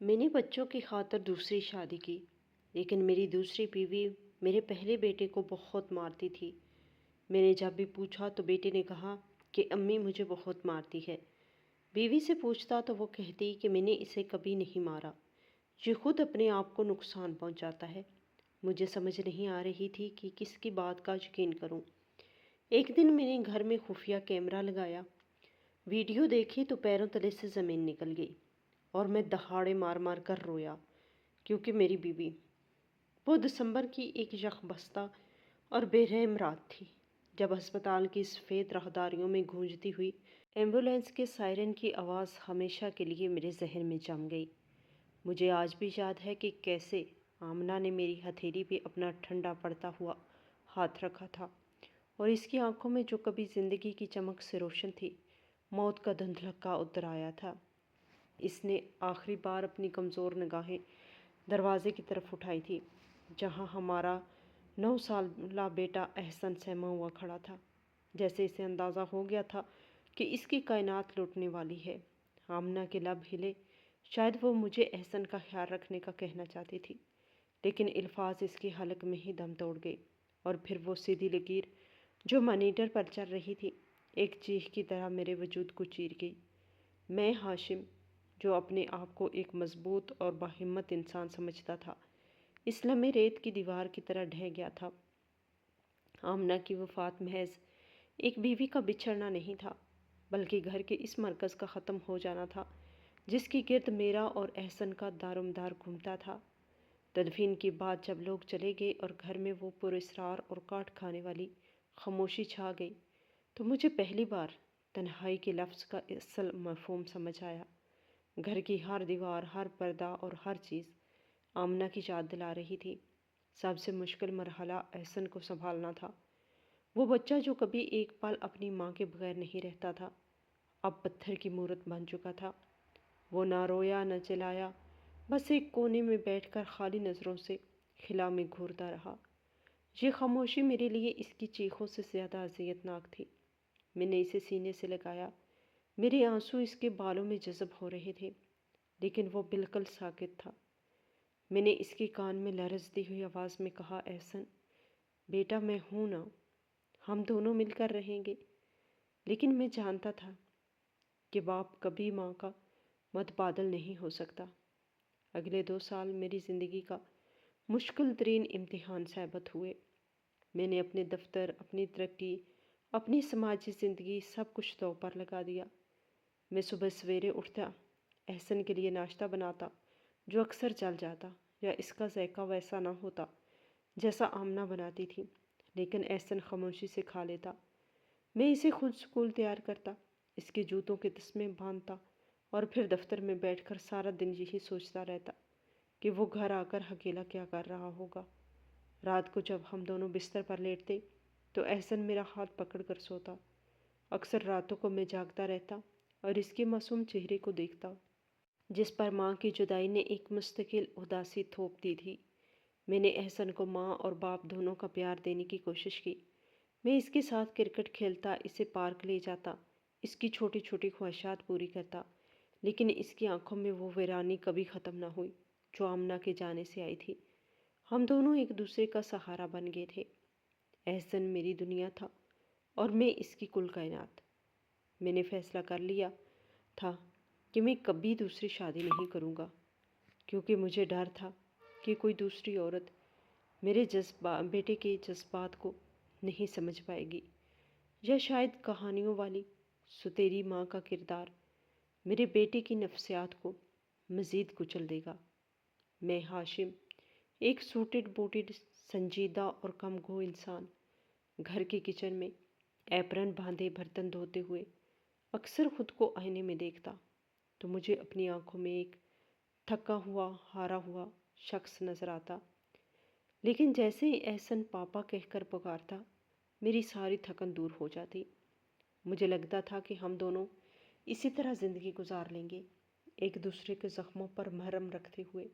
میں نے بچوں کی خاطر دوسری شادی کی، لیکن میری دوسری بیوی میرے پہلے بیٹے کو بہت مارتی تھی۔ میں نے جب بھی پوچھا تو بیٹے نے کہا کہ امی مجھے بہت مارتی ہے۔ بیوی سے پوچھتا تو وہ کہتی کہ میں نے اسے کبھی نہیں مارا، یہ خود اپنے آپ کو نقصان پہنچاتا ہے۔ مجھے سمجھ نہیں آ رہی تھی کہ کس کی بات کا یقین کروں۔ ایک دن میں نے گھر میں خفیہ کیمرہ لگایا، ویڈیو دیکھی تو پیروں تلے سے زمین نکل گئی اور میں دہاڑے مار مار کر رویا، کیونکہ میری بیوی وہ دسمبر کی ایک یخ بستہ اور بے رحم رات تھی، جب ہسپتال کی سفید راہداریوں میں گونجتی ہوئی ایمبولینس کے سائرن کی آواز ہمیشہ کے لیے میرے ذہن میں جم گئی۔ مجھے آج بھی یاد ہے کہ کیسے آمنہ نے میری ہتھیلی پہ اپنا ٹھنڈا پڑتا ہوا ہاتھ رکھا تھا، اور اس کی آنکھوں میں جو کبھی زندگی کی چمک سے روشن تھی، موت کا دھندلکا اتر آیا تھا۔ اس نے آخری بار اپنی کمزور نگاہیں دروازے کی طرف اٹھائی تھی، جہاں ہمارا 9 سالہ بیٹا احسن سہما ہوا کھڑا تھا، جیسے اسے اندازہ ہو گیا تھا کہ اس کی کائنات لوٹنے والی ہے۔ آمنہ کے لب ہلے، شاید وہ مجھے احسن کا خیال رکھنے کا کہنا چاہتی تھی، لیکن الفاظ اس کے حلق میں ہی دم توڑ گئے، اور پھر وہ سیدھی لکیر جو مانیٹر پر چل رہی تھی، ایک چیخ کی طرح میرے وجود کو چیر گئی۔ میں ہاشم، جو اپنے آپ کو ایک مضبوط اور باہمت انسان سمجھتا تھا، اس لمحے ریت کی دیوار کی طرح ڈھہ گیا تھا۔ آمنہ کی وفات محض ایک بیوی کا بچھڑنا نہیں تھا، بلکہ گھر کے اس مرکز کا ختم ہو جانا تھا جس کی گرد میرا اور احسن کا دارومدار گھومتا تھا۔ تدفین کے بعد جب لوگ چلے گئے اور گھر میں وہ پراسرار اور کاٹ کھانے والی خاموشی چھا گئی، تو مجھے پہلی بار تنہائی کے لفظ کا اصل مفہوم سمجھ آیا۔ گھر کی ہر دیوار، ہر پردہ اور ہر چیز آمنہ کی یاد دلا رہی تھی۔ سب سے مشکل مرحلہ احسن کو سنبھالنا تھا۔ وہ بچہ جو کبھی ایک پل اپنی ماں کے بغیر نہیں رہتا تھا، اب پتھر کی مورت بن چکا تھا۔ وہ نہ رویا نہ چلایا، بس ایک کونے میں بیٹھ کر خالی نظروں سے خلا میں گھورتا رہا۔ یہ خاموشی میرے لیے اس کی چیخوں سے زیادہ اذیت ناک تھی۔ میں نے اسے سینے سے لگایا، میرے آنسو اس کے بالوں میں جذب ہو رہے تھے، لیکن وہ بالکل ساکت تھا۔ میں نے اس کے کان میں لرزتی ہوئی آواز میں کہا، احسن بیٹا، میں ہوں نا، ہم دونوں مل کر رہیں گے۔ لیکن میں جانتا تھا کہ باپ کبھی ماں کا متبادل نہیں ہو سکتا۔ اگلے 2 سال میری زندگی کا مشکل ترین امتحان ثابت ہوئے۔ میں نے اپنے دفتر، اپنی ترقی، اپنی سماجی زندگی، سب کچھ داؤ پر لگا دیا۔ میں صبح سویرے اٹھتا، احسن کے لیے ناشتہ بناتا جو اکثر جل جاتا، یا اس کا ذائقہ ویسا نہ ہوتا جیسا آمنہ بناتی تھی، لیکن احسن خاموشی سے کھا لیتا۔ میں اسے خود سکول تیار کرتا، اس کے جوتوں کے تسمے باندھتا، اور پھر دفتر میں بیٹھ کر سارا دن یہی سوچتا رہتا کہ وہ گھر آ کر اکیلا کیا کر رہا ہوگا۔ رات کو جب ہم دونوں بستر پر لیٹتے تو احسن میرا ہاتھ پکڑ کر سوتا۔ اکثر راتوں کو میں جاگتا رہتا اور اس کے معصوم چہرے کو دیکھتا، جس پر ماں کی جدائی نے ایک مستقل اداسی تھوپ دی تھی۔ میں نے احسن کو ماں اور باپ دونوں کا پیار دینے کی کوشش کی۔ میں اس کے ساتھ کرکٹ کھیلتا، اسے پارک لے جاتا، اس کی چھوٹی چھوٹی خواہشات پوری کرتا، لیکن اس کی آنکھوں میں وہ ویرانی کبھی ختم نہ ہوئی جو آمنہ کے جانے سے آئی تھی۔ ہم دونوں ایک دوسرے کا سہارا بن گئے تھے۔ احسن میری دنیا تھا اور میں اس کی کل کائنات۔ میں نے فیصلہ کر لیا تھا کہ میں کبھی دوسری شادی نہیں کروں گا، کیونکہ مجھے ڈر تھا کہ کوئی دوسری عورت میرے بیٹے کے جذبات کو نہیں سمجھ پائے گی، یا شاید کہانیوں والی ستیری ماں کا کردار میرے بیٹے کی نفسیات کو مزید کچل دے گا۔ میں ہاشم، ایک سوٹڈ بوٹڈ، سنجیدہ اور کم گو انسان، گھر کے کچن میں ایپرن باندھے برتن دھوتے ہوئے اکثر خود کو آئینے میں دیکھتا تو مجھے اپنی آنکھوں میں ایک تھکا ہوا، ہارا ہوا شخص نظر آتا۔ لیکن جیسے ہی احسن پاپا کہہ کر پکارتا، میری ساری تھکن دور ہو جاتی۔ مجھے لگتا تھا کہ ہم دونوں اسی طرح زندگی گزار لیں گے، ایک دوسرے کے زخموں پر مرہم رکھتے ہوئے۔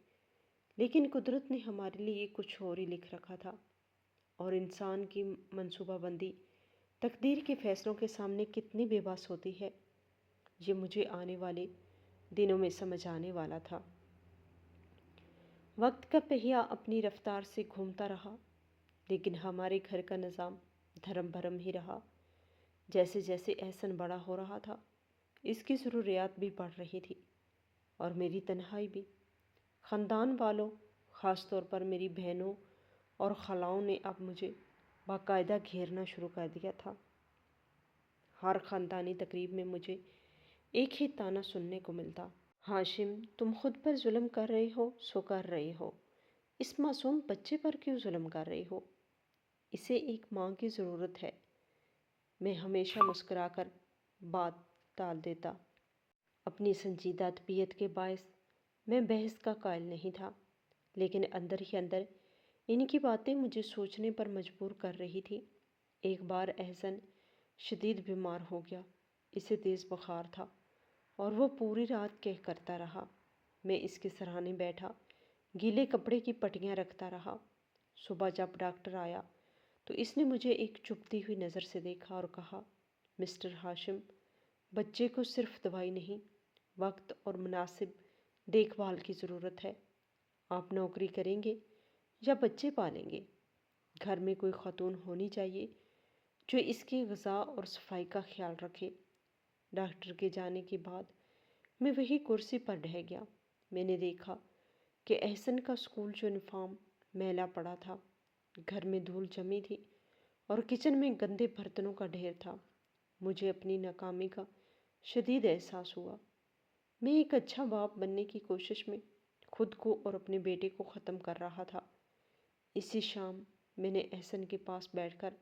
لیکن قدرت نے ہمارے لیے کچھ اور ہی لکھ رکھا تھا، اور انسان کی منصوبہ بندی تقدیر کے فیصلوں کے سامنے کتنی بے بس ہوتی ہے، یہ مجھے آنے والے دنوں میں سمجھ آنے والا تھا۔ وقت کا پہیہ اپنی رفتار سے گھومتا رہا، لیکن ہمارے گھر کا نظام دھرم بھرم ہی رہا۔ جیسے جیسے احسن بڑا ہو رہا تھا، اس کی ضروریات بھی بڑھ رہی تھی، اور میری تنہائی بھی۔ خاندان والوں، خاص طور پر میری بہنوں اور خلاؤں نے اب مجھے باقاعدہ گھیرنا شروع کر دیا تھا۔ ہر خاندانی تقریب میں مجھے ایک ہی طعنہ سننے کو ملتا: ہاشم، تم خود پر ظلم کر رہے ہو سو کر رہے ہو، اس معصوم بچے پر کیوں ظلم کر رہے ہو؟ اسے ایک ماں کی ضرورت ہے۔ میں ہمیشہ مسکرا کر بات ٹال دیتا۔ اپنی سنجیدہ طبیعت کے باعث میں بحث کا قائل نہیں تھا، لیکن اندر ہی اندر ان کی باتیں مجھے سوچنے پر مجبور کر رہی تھی۔ ایک بار احسن شدید بیمار ہو گیا، اسے تیز بخار تھا، اور وہ پوری رات کہہ کرتا رہا۔ میں اس کے سرہانے بیٹھا گیلے کپڑے کی پٹیاں رکھتا رہا۔ صبح جب ڈاکٹر آیا تو اس نے مجھے ایک چبھتی ہوئی نظر سے دیکھا اور کہا: مسٹر ہاشم، بچے کو صرف دوائی نہیں، وقت اور مناسب دیکھ بھال کی ضرورت ہے۔ آپ نوکری کریں گے یا بچے پالیں گے؟ گھر میں کوئی خاتون ہونی چاہیے جو اس کی غذا اور صفائی کا خیال رکھے۔ ڈاکٹر کے جانے کے بعد میں وہی کرسی پر ڈہ گیا۔ میں نے دیکھا کہ احسن کا اسکول یونیفارم میلا پڑا تھا، گھر میں دھول جمی تھی، اور کچن میں گندے برتنوں کا ڈھیر تھا۔ مجھے اپنی ناکامی کا شدید احساس ہوا۔ میں ایک اچھا باپ بننے کی کوشش میں خود کو اور اپنے بیٹے کو ختم کر رہا تھا۔ اسی شام میں نے احسن کے پاس بیٹھ کر،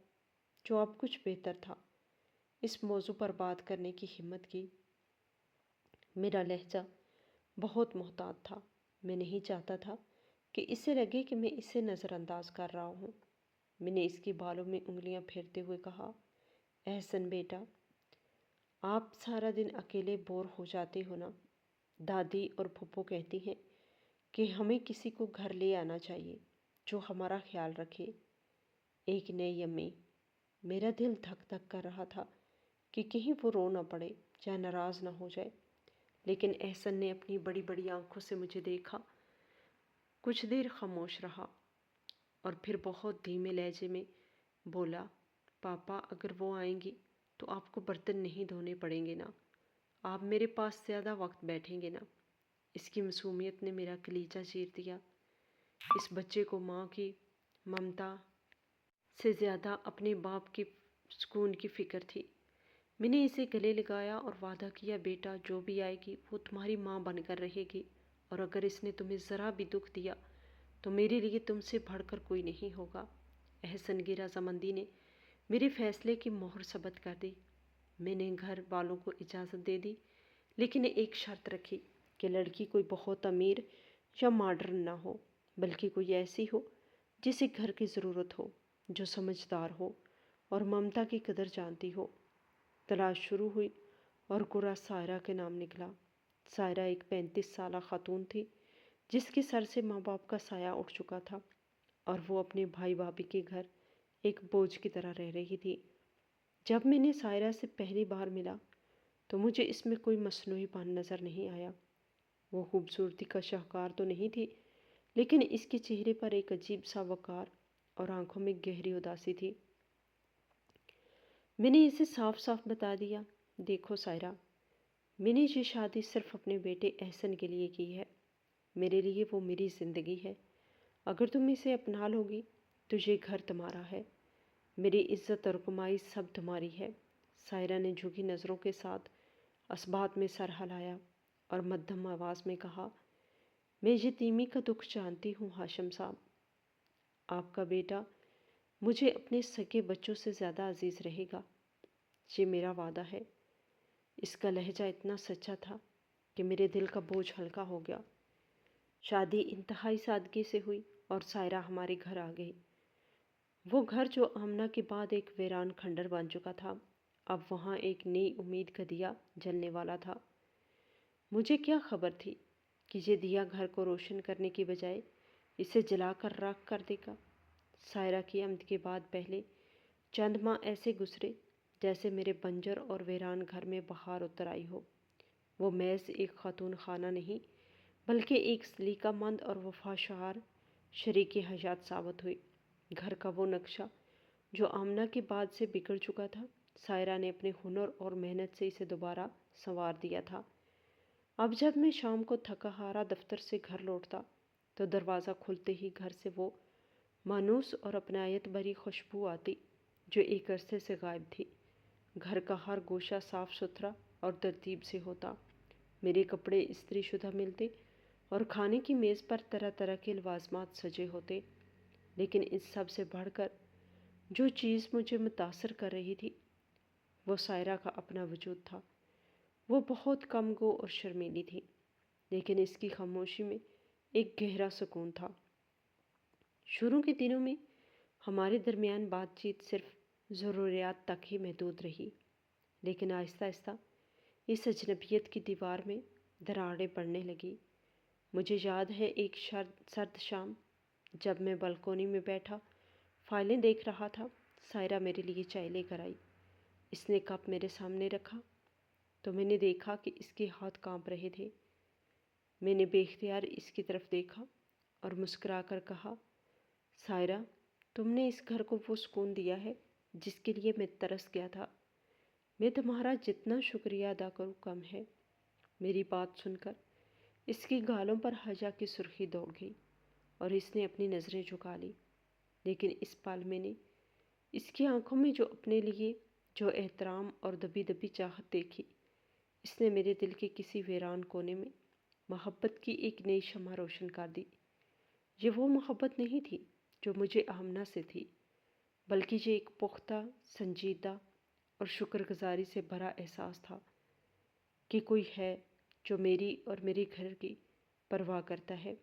جو اب کچھ بہتر تھا، اس موضوع پر بات کرنے کی ہمت کی۔ میرا لہجہ بہت محتاط تھا۔ میں نہیں چاہتا تھا کہ اسے لگے کہ میں اسے نظر انداز کر رہا ہوں۔ میں نے اس کے بالوں میں انگلیاں پھیرتے ہوئے کہا: احسن بیٹا، آپ سارا دن اکیلے بور ہو جاتے ہو نا؟ دادی اور پھپھو کہتی ہیں کہ ہمیں کسی کو گھر لے آنا چاہیے جو ہمارا خیال رکھے۔ ایک نئی امی۔ میرا دل دھک دھک کر رہا تھا کہ کہیں وہ رو نہ پڑے یا ناراض نہ ہو جائے، لیکن احسن نے اپنی بڑی بڑی آنکھوں سے مجھے دیکھا، کچھ دیر خاموش رہا، اور پھر بہت دھیمے لہجے میں بولا: پاپا، اگر وہ آئیں گی تو آپ کو برتن نہیں دھونے پڑیں گے نا؟ آپ میرے پاس زیادہ وقت بیٹھیں گے نا؟ اس کی معصومیت نے میرا کلیجہ چیر دیا۔ اس بچے کو ماں کی ممتا سے زیادہ اپنے باپ کے سکون کی فکر تھی۔ میں نے اسے گلے لگایا اور وعدہ کیا: بیٹا، جو بھی آئے گی وہ تمہاری ماں بن کر رہے گی، اور اگر اس نے تمہیں ذرا بھی دکھ دیا تو میرے لیے تم سے بڑھ کر کوئی نہیں ہوگا۔ احسن کی رضامندی نے میرے فیصلے کی مہر ثبت کر دی۔ میں نے گھر والوں کو اجازت دے دی، لیکن ایک شرط رکھی کہ لڑکی کوئی بہت امیر یا ماڈرن نہ ہو، بلکہ کوئی ایسی ہو جسے گھر کی ضرورت ہو، جو سمجھدار ہو اور ممتا کی قدر جانتی ہو۔ تلاش شروع ہوئی اور قرہ سائرہ کے نام نکلا۔ سائرہ ایک 35 سالہ خاتون تھی جس کے سر سے ماں باپ کا سایہ اٹھ چکا تھا، اور وہ اپنے بھائی بھابھی کے گھر ایک بوجھ کی طرح رہ رہی تھی۔ جب میں نے سائرہ سے پہلی بار ملا تو مجھے اس میں کوئی مصنوعی پن نظر نہیں آیا۔ وہ خوبصورتی کا شاہکار تو نہیں تھی، لیکن اس کے چہرے پر ایک عجیب سا وقار اور آنکھوں میں گہری اداسی تھی۔ میں نے اسے صاف صاف بتا دیا: دیکھو سائرہ، میں نے یہ شادی صرف اپنے بیٹے احسن کے لیے کی ہے۔ میرے لیے وہ میری زندگی ہے۔ اگر تم اسے اپنا لو گی تو یہ گھر تمہارا ہے، میری عزت اور کمائی سب تمہاری ہے۔ سائرہ نے جھکی نظروں کے ساتھ اثبات میں سر ہلایا اور مدھم آواز میں کہا: میں یتیمی کا دکھ جانتی ہوں ہاشم صاحب۔ آپ کا بیٹا مجھے اپنے سگے بچوں سے زیادہ عزیز رہے گا، یہ میرا وعدہ ہے۔ اس کا لہجہ اتنا سچا تھا کہ میرے دل کا بوجھ ہلکا ہو گیا۔ شادی انتہائی سادگی سے ہوئی اور سائرہ ہمارے گھر آ گئی۔ وہ گھر جو آمنہ کے بعد ایک ویران کھنڈر بن چکا تھا، اب وہاں ایک نئی امید کا دیا جلنے والا تھا۔ مجھے کیا خبر تھی کہ یہ دیا گھر کو روشن کرنے کی بجائے اسے جلا کر راکھ کر دے گا۔ سائرہ کی آمد کے بعد پہلے چند ماہ ایسے گزرے جیسے میرے بنجر اور ویران گھر میں بہار اتر آئی ہو۔ وہ محض ایک خاتون خانہ نہیں بلکہ ایک سلیقہ مند اور وفادار شریک حیات ثابت ہوئی۔ گھر کا وہ نقشہ جو آمنہ کے بعد سے بگڑ چکا تھا، سائرہ نے اپنے ہنر اور محنت سے اسے دوبارہ سنوار دیا تھا۔ اب جب میں شام کو تھکا ہارا دفتر سے گھر لوٹتا تو دروازہ کھلتے ہی گھر سے وہ مانوس اور اپنائیت بھری خوشبو آتی جو ایک عرصے سے غائب تھی۔ گھر کا ہر گوشہ صاف ستھرا اور ترتیب سے ہوتا، میرے کپڑے استری شدہ ملتے اور کھانے کی میز پر طرح طرح کے لوازمات سجے ہوتے۔ لیکن اس سب سے بڑھ کر جو چیز مجھے متاثر کر رہی تھی وہ سائرہ کا اپنا وجود تھا۔ وہ بہت کم گو اور شرمیلی تھی، لیکن اس کی خاموشی میں ایک گہرا سکون تھا۔ شروع کے دنوں میں ہمارے درمیان بات چیت صرف ضروریات تک ہی محدود رہی، لیکن آہستہ آہستہ اس اجنبیت کی دیوار میں دراڑیں پڑنے لگی۔ مجھے یاد ہے ایک سرد شام جب میں بالکونی میں بیٹھا فائلیں دیکھ رہا تھا، سائرہ میرے لیے چائے لے کر آئی۔ اس نے کپ میرے سامنے رکھا تو میں نے دیکھا کہ اس کے ہاتھ کانپ رہے تھے۔ میں نے بے اختیار اس کی طرف دیکھا اور مسکرا کر کہا، سائرہ، تم نے اس گھر کو وہ سکون دیا ہے جس کے لیے میں ترس گیا تھا۔ میں تمہارا جتنا شکریہ ادا کروں کم ہے۔ میری بات سن کر اس کی گالوں پر حیا کی سرخی دوڑ گئی اور اس نے اپنی نظریں جھکا لی، لیکن اس پل میں نے اس کی آنکھوں میں جو اپنے لیے جو احترام اور دبی دبی چاہت دیکھی، اس نے میرے دل کے کسی ویران کونے میں محبت کی ایک نئی شمع روشن کر دی۔ یہ وہ محبت نہیں تھی جو مجھے آمنہ سے تھی، بلکہ یہ ایک پختہ، سنجیدہ اور شکر گزاری سے بھرا احساس تھا کہ کوئی ہے جو میری اور میرے گھر کی پرواہ کرتا ہے۔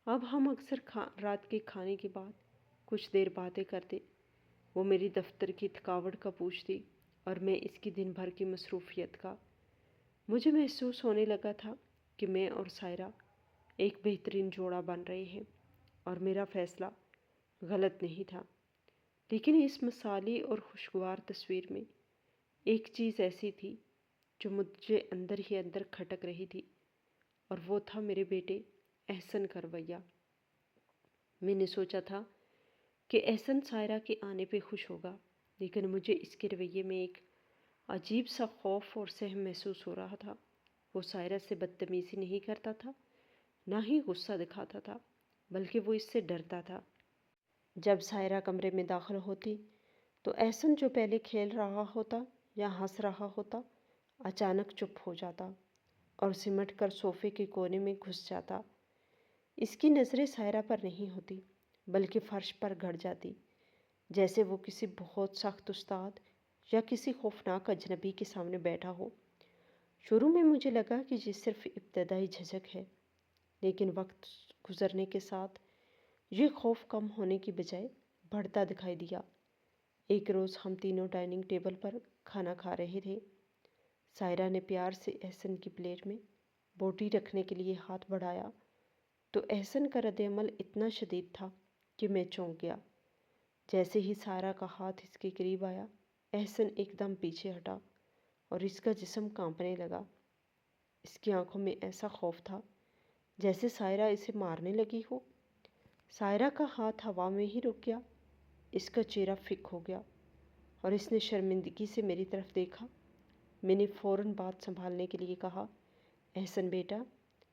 اب ہم اکثر رات کے کھانے کے بعد کچھ دیر باتیں کرتے۔ وہ میری دفتر کی تھکاوٹ کا پوچھتی اور میں اس کی دن بھر کی مصروفیت کا۔ مجھے محسوس ہونے لگا تھا کہ میں اور سائرہ ایک بہترین جوڑا بن رہے ہیں اور میرا فیصلہ غلط نہیں تھا۔ لیکن اس مثالی اور خوشگوار تصویر میں ایک چیز ایسی تھی جو مجھے اندر ہی اندر کھٹک رہی تھی، اور وہ تھا میرے بیٹے احسن کا رویہ۔ میں نے سوچا تھا کہ احسن سائرہ کے آنے پہ خوش ہوگا، لیکن مجھے اس کے رویے میں ایک عجیب سا خوف اور سہم محسوس ہو رہا تھا۔ وہ سائرہ سے بدتمیزی نہیں کرتا تھا، نہ ہی غصہ دکھاتا تھا، بلکہ وہ اس سے ڈرتا تھا۔ جب سائرہ کمرے میں داخل ہوتی تو احسن جو پہلے کھیل رہا ہوتا یا ہنس رہا ہوتا اچانک چپ ہو جاتا اور سمٹ کر صوفے کے کونے میں گھس جاتا۔ اس کی نظریں سائرہ پر نہیں ہوتی بلکہ فرش پر گڑ جاتی، جیسے وہ کسی بہت سخت استاد یا کسی خوفناک اجنبی کے سامنے بیٹھا ہو۔ شروع میں مجھے لگا کہ یہ صرف ابتدائی جھجک ہے، لیکن وقت گزرنے کے ساتھ یہ خوف کم ہونے کی بجائے بڑھتا دکھائی دیا۔ ایک روز ہم تینوں ڈائننگ ٹیبل پر کھانا کھا رہے تھے۔ سائرہ نے پیار سے احسن کی پلیٹ میں بوٹی رکھنے کے لیے ہاتھ بڑھایا تو احسن کا رد عمل اتنا شدید تھا کہ میں چونک گیا۔ جیسے ہی سائرہ کا ہاتھ اس کے قریب آیا، احسن ایک دم پیچھے ہٹا اور اس کا جسم کانپنے لگا۔ اس کی آنکھوں میں ایسا خوف تھا جیسے سائرہ اسے مارنے لگی ہو۔ سائرہ کا ہاتھ ہوا میں ہی رک گیا، اس کا چہرہ فک ہو گیا اور اس نے شرمندگی سے میری طرف دیکھا۔ میں نے فوراً بات سنبھالنے کے لیے کہا، احسن بیٹا،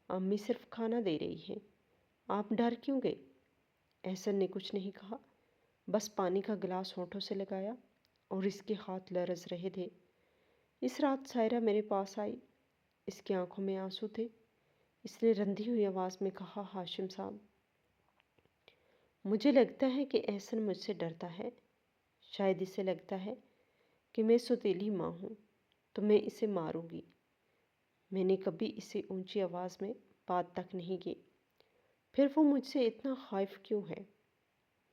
امی صرف کھانا دے رہی ہیں، آپ ڈر کیوں گئے؟ احسن نے کچھ نہیں کہا، بس پانی کا گلاس ہونٹوں سے لگایا اور اس کے ہاتھ لرز رہے تھے۔ اس رات سائرہ میرے پاس آئی، اس کی آنکھوں میں آنسو تھے۔ اس نے رندھی ہوئی آواز میں کہا، ہاشم صاحب، مجھے لگتا ہے کہ احسن مجھ سے ڈرتا ہے۔ شاید اسے لگتا ہے کہ میں سوتیلی ماں ہوں تو میں اسے ماروں گی۔ میں نے کبھی اسے اونچی آواز میں بات تک نہیں کی۔ پھر وہ مجھ سے اتنا خائف کیوں ہے؟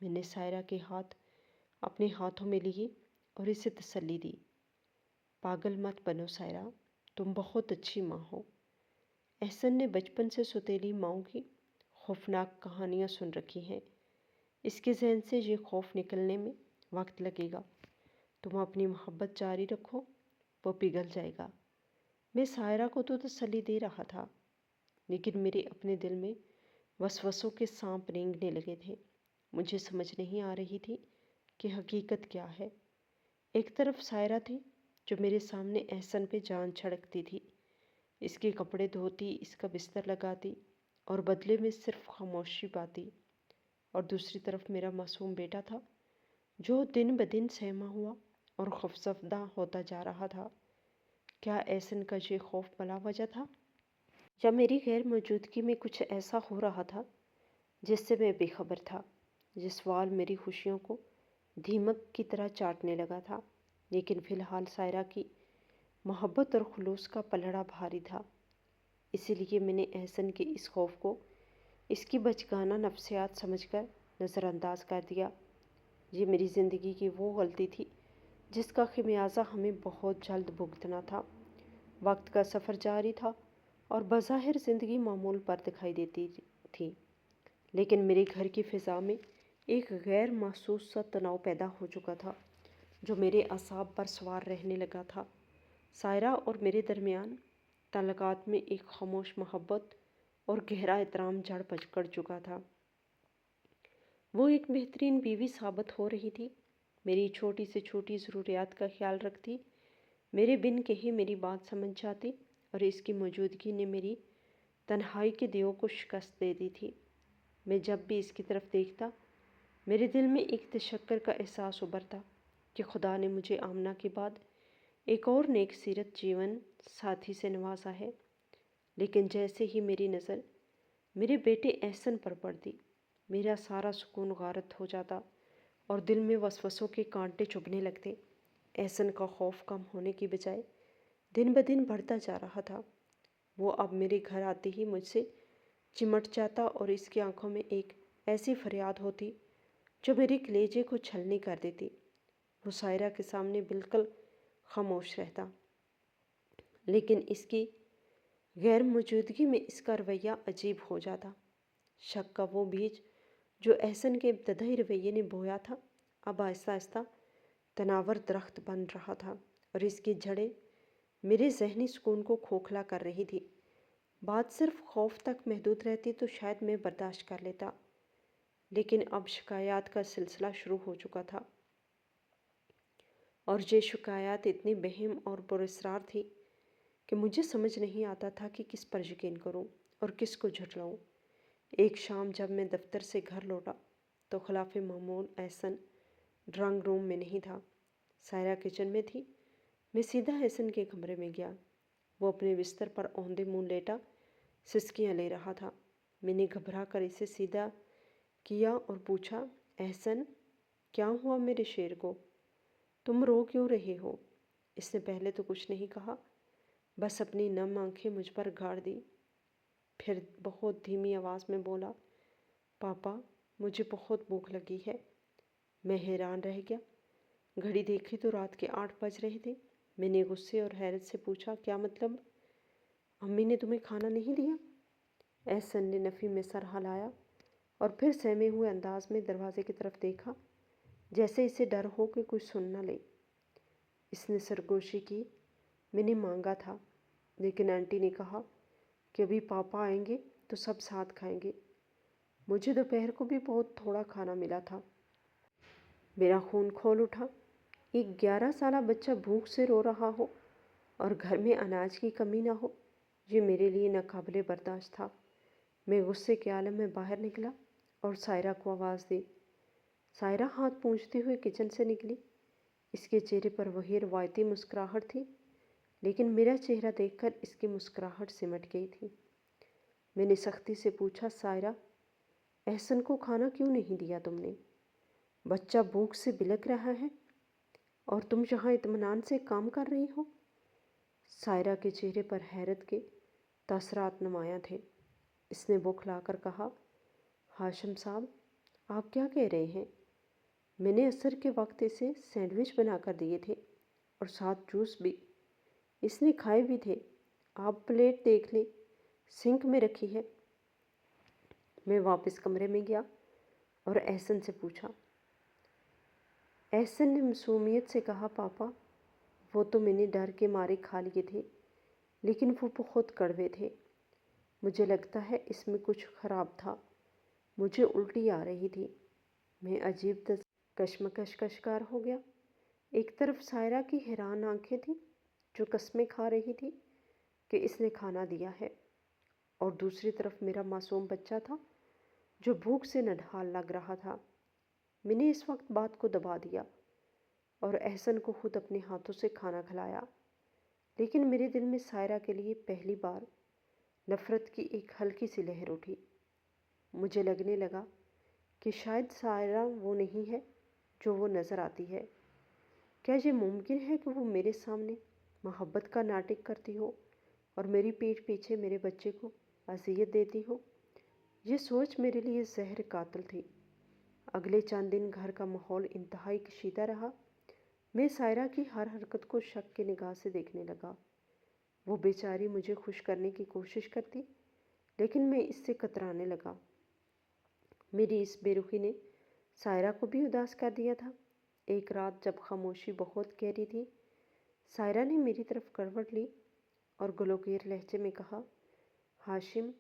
میں نے سائرہ کے ہاتھ اپنے ہاتھوں میں لیے اور اسے تسلی دی۔ پاگل مت بنو سائرہ، تم بہت اچھی ماں ہو۔ احسن نے بچپن سے سوتیلی ماؤں کی خوفناک کہانیاں سن رکھی ہیں۔ اس کے ذہن سے یہ خوف نکلنے میں وقت لگے گا۔ تم اپنی محبت جاری رکھو، وہ پگھل جائے گا۔ میں سائرہ کو تو تسلی دے رہا تھا، لیکن میرے اپنے دل میں وسوسوں کے سانپ رینگنے لگے تھے۔ مجھے سمجھ نہیں آ رہی تھی کہ حقیقت کیا ہے۔ ایک طرف سائرہ تھی جو میرے سامنے احسن پہ جان چھڑکتی تھی، اس کے کپڑے دھوتی، اس کا بستر لگاتی اور بدلے میں صرف خاموشی پاتی، اور دوسری طرف میرا معصوم بیٹا تھا جو دن بدن سہما ہوا اور خوفزدہ ہوتا جا رہا تھا۔ کیا احسن کا یہ خوف بلا وجہ تھا، یا میری غیر موجودگی میں کچھ ایسا ہو رہا تھا جس سے میں بے خبر تھا؟ یہ سوال میری خوشیوں کو دھیمک کی طرح چاٹنے لگا تھا، لیکن فی الحال سائرہ کی محبت اور خلوص کا پلڑا بھاری تھا، اسی لیے میں نے احسن کے اس خوف کو اس کی بچگانہ نفسیات سمجھ کر نظر انداز کر دیا۔ یہ میری زندگی کی وہ غلطی تھی جس کا خمیازہ ہمیں بہت جلد بھگتنا تھا۔ وقت کا سفر جاری تھا اور بظاہر زندگی معمول پر دکھائی دیتی تھی، لیکن میرے گھر کی فضا میں ایک غیر محسوس سا تناؤ پیدا ہو چکا تھا جو میرے اعصاب پر سوار رہنے لگا تھا۔ سائرہ اور میرے درمیان تعلقات میں ایک خاموش محبت اور گہرا احترام جڑ پکڑ چکا تھا۔ وہ ایک بہترین بیوی ثابت ہو رہی تھی، میری چھوٹی سے چھوٹی ضروریات کا خیال رکھتی، میرے بن کہے میری بات سمجھ جاتی، اور اس کی موجودگی نے میری تنہائی کے دیووں کو شکست دے دی تھی۔ میں جب بھی اس کی طرف دیکھتا، میرے دل میں ایک تشکر کا احساس ابھرتا کہ خدا نے مجھے آمنہ کے بعد ایک اور نیک سیرت جیون ساتھی سے نوازا ہے۔ لیکن جیسے ہی میری نظر میرے بیٹے احسن پر پڑتی، میرا سارا سکون غارت ہو جاتا اور دل میں وسوسوں کے کانٹے چبھنے لگتے۔ احسن کا خوف کم ہونے کی بجائے دن بدن بڑھتا جا رہا تھا۔ وہ اب میرے گھر آتے ہی مجھ سے چمٹ جاتا اور اس کی آنکھوں میں ایک ایسی فریاد ہوتی جو میرے کلیجے کو چھلنی کر دیتی۔ وہ سائرہ کے سامنے بالکل خاموش رہتا، لیکن اس کی غیر موجودگی میں اس کا رویہ عجیب ہو جاتا۔ شک کا وہ بیج جو احسن کے ابتدائی رویے نے بویا تھا، اب آہستہ آہستہ تناور درخت بن رہا تھا اور اس کی جڑیں میرے ذہنی سکون کو کھوکھلا کر رہی تھی۔ بات صرف خوف تک محدود رہتی تو شاید میں برداشت کر لیتا، لیکن اب شکایات کا سلسلہ شروع ہو چکا تھا، اور یہ شکایات اتنی بہم اور پراسرار تھی کہ مجھے سمجھ نہیں آتا تھا کہ کس پر یقین کروں اور کس کو جھٹلاؤں۔ ایک شام جب میں دفتر سے گھر لوٹا تو خلاف معمول احسن ڈرائنگ روم میں نہیں تھا، سائرہ کچن میں تھی۔ میں سیدھا احسن کے کمرے میں گیا۔ وہ اپنے بستر پر اوندے منہ لیٹا سسکیاں لے رہا تھا۔ میں نے گھبرا کر اسے سیدھا کیا اور پوچھا، احسن کیا ہوا میرے شیر کو؟ تم رو کیوں رہے ہو؟ اس نے پہلے تو کچھ نہیں کہا، بس اپنی نم آنکھیں مجھ پر گاڑ دی، پھر بہت دھیمی آواز میں بولا، پاپا مجھے بہت بھوک لگی ہے۔ میں حیران رہ گیا۔ گھڑی دیکھی تو رات کے 8 بج رہے تھے۔ میں نے غصے اور حیرت سے پوچھا، کیا مطلب؟ امی نے تمہیں کھانا نہیں دیا؟ احسن نے نفی میں سر ہلایا اور پھر سہمے ہوئے انداز میں دروازے کی طرف دیکھا، جیسے اسے ڈر ہو کہ کوئی سن نہ لے۔ اس نے سرگوشی کی، میں نے مانگا تھا، لیکن آنٹی نے کہا کہ ابھی پاپا آئیں گے تو سب ساتھ کھائیں گے۔ مجھے دوپہر کو بھی بہت تھوڑا کھانا ملا تھا۔ میرا خون کھول اٹھا۔ ایک 11 سالہ بچہ بھوک سے رو رہا ہو اور گھر میں اناج کی کمی نہ ہو، یہ میرے لیے ناقابل برداشت تھا۔ میں غصے کے عالم میں باہر نکلا اور سائرہ کو آواز دی۔ سائرہ ہاتھ پونچھتے ہوئے کچن سے نکلی۔ اس کے چہرے پر وہی روایتی مسکراہٹ تھی، لیکن میرا چہرہ دیکھ کر اس کی مسکراہٹ سمٹ گئی تھی۔ میں نے سختی سے پوچھا، سائرہ احسن کو کھانا کیوں نہیں دیا تم نے؟ بچہ بھوک سے بلک رہا ہے اور تم یہاں اطمینان سے کام کر رہی ہو؟ سائرہ کے چہرے پر حیرت کے تاثرات نمایاں تھے۔ اس نے بوکھلا کر کہا، ہاشم صاحب آپ کیا کہہ رہے ہیں؟ میں نے عصر کے وقت اسے سینڈوچ بنا کر دیے تھے اور ساتھ جوس بھی، اس نے کھائے بھی تھے۔ آپ پلیٹ دیکھ لیں، سنک میں رکھی ہے۔ میں واپس کمرے میں گیا اور احسن سے پوچھا۔ احسن نے معصومیت سے کہا، پاپا وہ تو میں نے ڈر کے مارے کھا لیے تھے، لیکن وہ بہت کڑوے تھے، مجھے لگتا ہے اس میں کچھ خراب تھا۔ مجھے الٹی آ رہی تھی۔ میں عجیب کشمکش کا شکار ہو گیا۔ ایک طرف سائرہ کی حیران آنکھیں تھیں جو قسمیں کھا رہی تھی کہ اس نے کھانا دیا ہے، اور دوسری طرف میرا معصوم بچہ تھا جو بھوک سے نڈھال لگ رہا تھا۔ میں نے اس وقت بات کو دبا دیا اور احسن کو خود اپنے ہاتھوں سے کھانا کھلایا، لیکن میرے دل میں سائرہ کے لیے پہلی بار نفرت کی ایک ہلکی سی لہر اٹھی۔ مجھے لگنے لگا کہ شاید سائرہ وہ نہیں ہے جو وہ نظر آتی ہے۔ کیا یہ ممکن ہے کہ وہ میرے سامنے محبت کا ناٹک کرتی ہو اور میری پیٹھ پیچھے میرے بچے کو اذیت دیتی ہو؟ یہ سوچ میرے لیے زہر قاتل تھی۔ اگلے چند دن گھر کا ماحول انتہائی کشیدہ رہا۔ میں سائرہ کی ہر حرکت کو شک کی نگاہ سے دیکھنے لگا۔ وہ بیچاری مجھے خوش کرنے کی کوشش کرتی، لیکن میں اس سے کترانے لگا۔ میری اس بے رخی نے سائرہ کو بھی اداس کر دیا تھا۔ ایک رات جب خاموشی بہت گہری تھی، سائرہ نے میری طرف کروٹ لی اور گلوگیر لہجے میں کہا، ہاشم،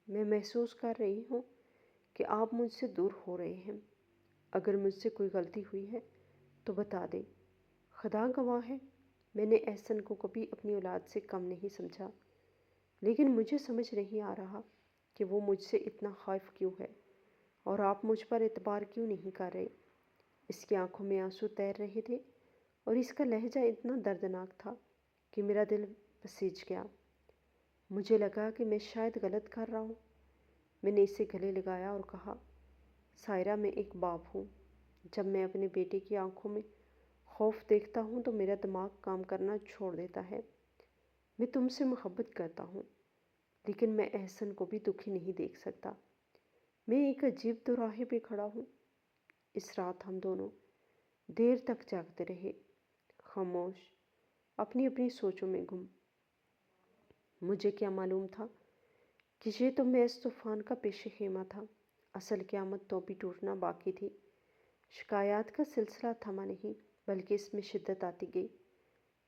میں محسوس کر رہی ہوں کہ آپ مجھ سے دور ہو رہے ہیں۔ اگر مجھ سے کوئی غلطی ہوئی ہے تو بتا دیں۔ خدا گواہ ہے، میں نے احسن کو کبھی اپنی اولاد سے کم نہیں سمجھا، لیکن مجھے سمجھ نہیں آ رہا کہ وہ مجھ سے اتنا خائف کیوں ہے، اور آپ مجھ پر اعتبار کیوں نہیں کر رہے۔ اس کی آنکھوں میں آنسو تیر رہے تھے اور اس کا لہجہ اتنا دردناک تھا کہ میرا دل بسیج گیا۔ مجھے لگا کہ میں شاید غلط کر رہا ہوں۔ میں نے اسے گلے لگایا اور کہا، سائرہ، میں ایک باپ ہوں۔ جب میں اپنے بیٹے کی آنکھوں میں خوف دیکھتا ہوں تو میرا دماغ کام کرنا چھوڑ دیتا ہے۔ میں تم سے محبت کرتا ہوں، لیکن میں احسن کو بھی دکھی نہیں دیکھ سکتا۔ میں ایک عجیب دوراہے پہ کھڑا ہوں۔ اس رات ہم دونوں دیر تک جاگتے رہے، خاموش، اپنی اپنی سوچوں میں گم۔ مجھے کیا معلوم تھا کہ یہ تو محض طوفان کا پیش خیمہ تھا، اصل قیامت تو بھی ٹوٹنا باقی تھی۔ شکایات کا سلسلہ تھما نہیں، بلکہ اس میں شدت آتی گئی۔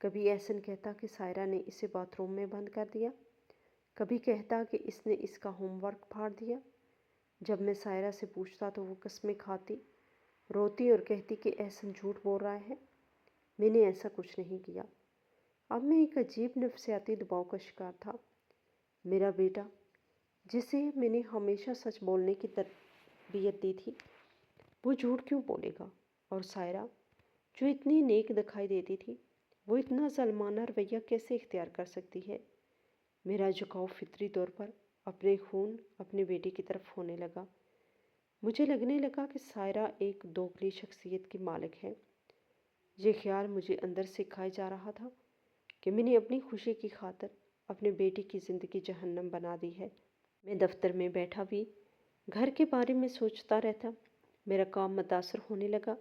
کبھی احسن کہتا کہ سائرہ نے اسے باتھ روم میں بند کر دیا، کبھی کہتا کہ اس نے اس کا ہوم ورک پھاڑ دیا۔ جب میں سائرہ سے پوچھتا تو وہ قسمیں کھاتی، روتی اور کہتی کہ احسن جھوٹ بول رہا ہے۔ میں نے ایسا کچھ نہیں کیا۔ اب میں ایک عجیب نفسیاتی دباؤ کا شکار تھا۔ میرا بیٹا، جسے میں نے ہمیشہ سچ بولنے کی تربیت دی تھی، وہ جھوٹ کیوں بولے گا؟ اور سائرہ، جو اتنی نیک دکھائی دیتی تھی، وہ اتنا ظالمانہ رویہ کیسے اختیار کر سکتی ہے؟ میرا جھکاؤ فطری طور پر اپنے بیٹے کی طرف ہونے لگا۔ مجھے لگنے لگا کہ سائرہ ایک دوگلی شخصیت کی مالک ہے۔ یہ خیال مجھے اندر سے کھائے جا رہا تھا کہ میں نے اپنی خوشی کی خاطر اپنے بیٹے کی زندگی جہنم بنا دی ہے۔ میں دفتر میں بیٹھا بھی گھر کے بارے میں سوچتا رہتا۔ میرا کام متاثر ہونے لگا،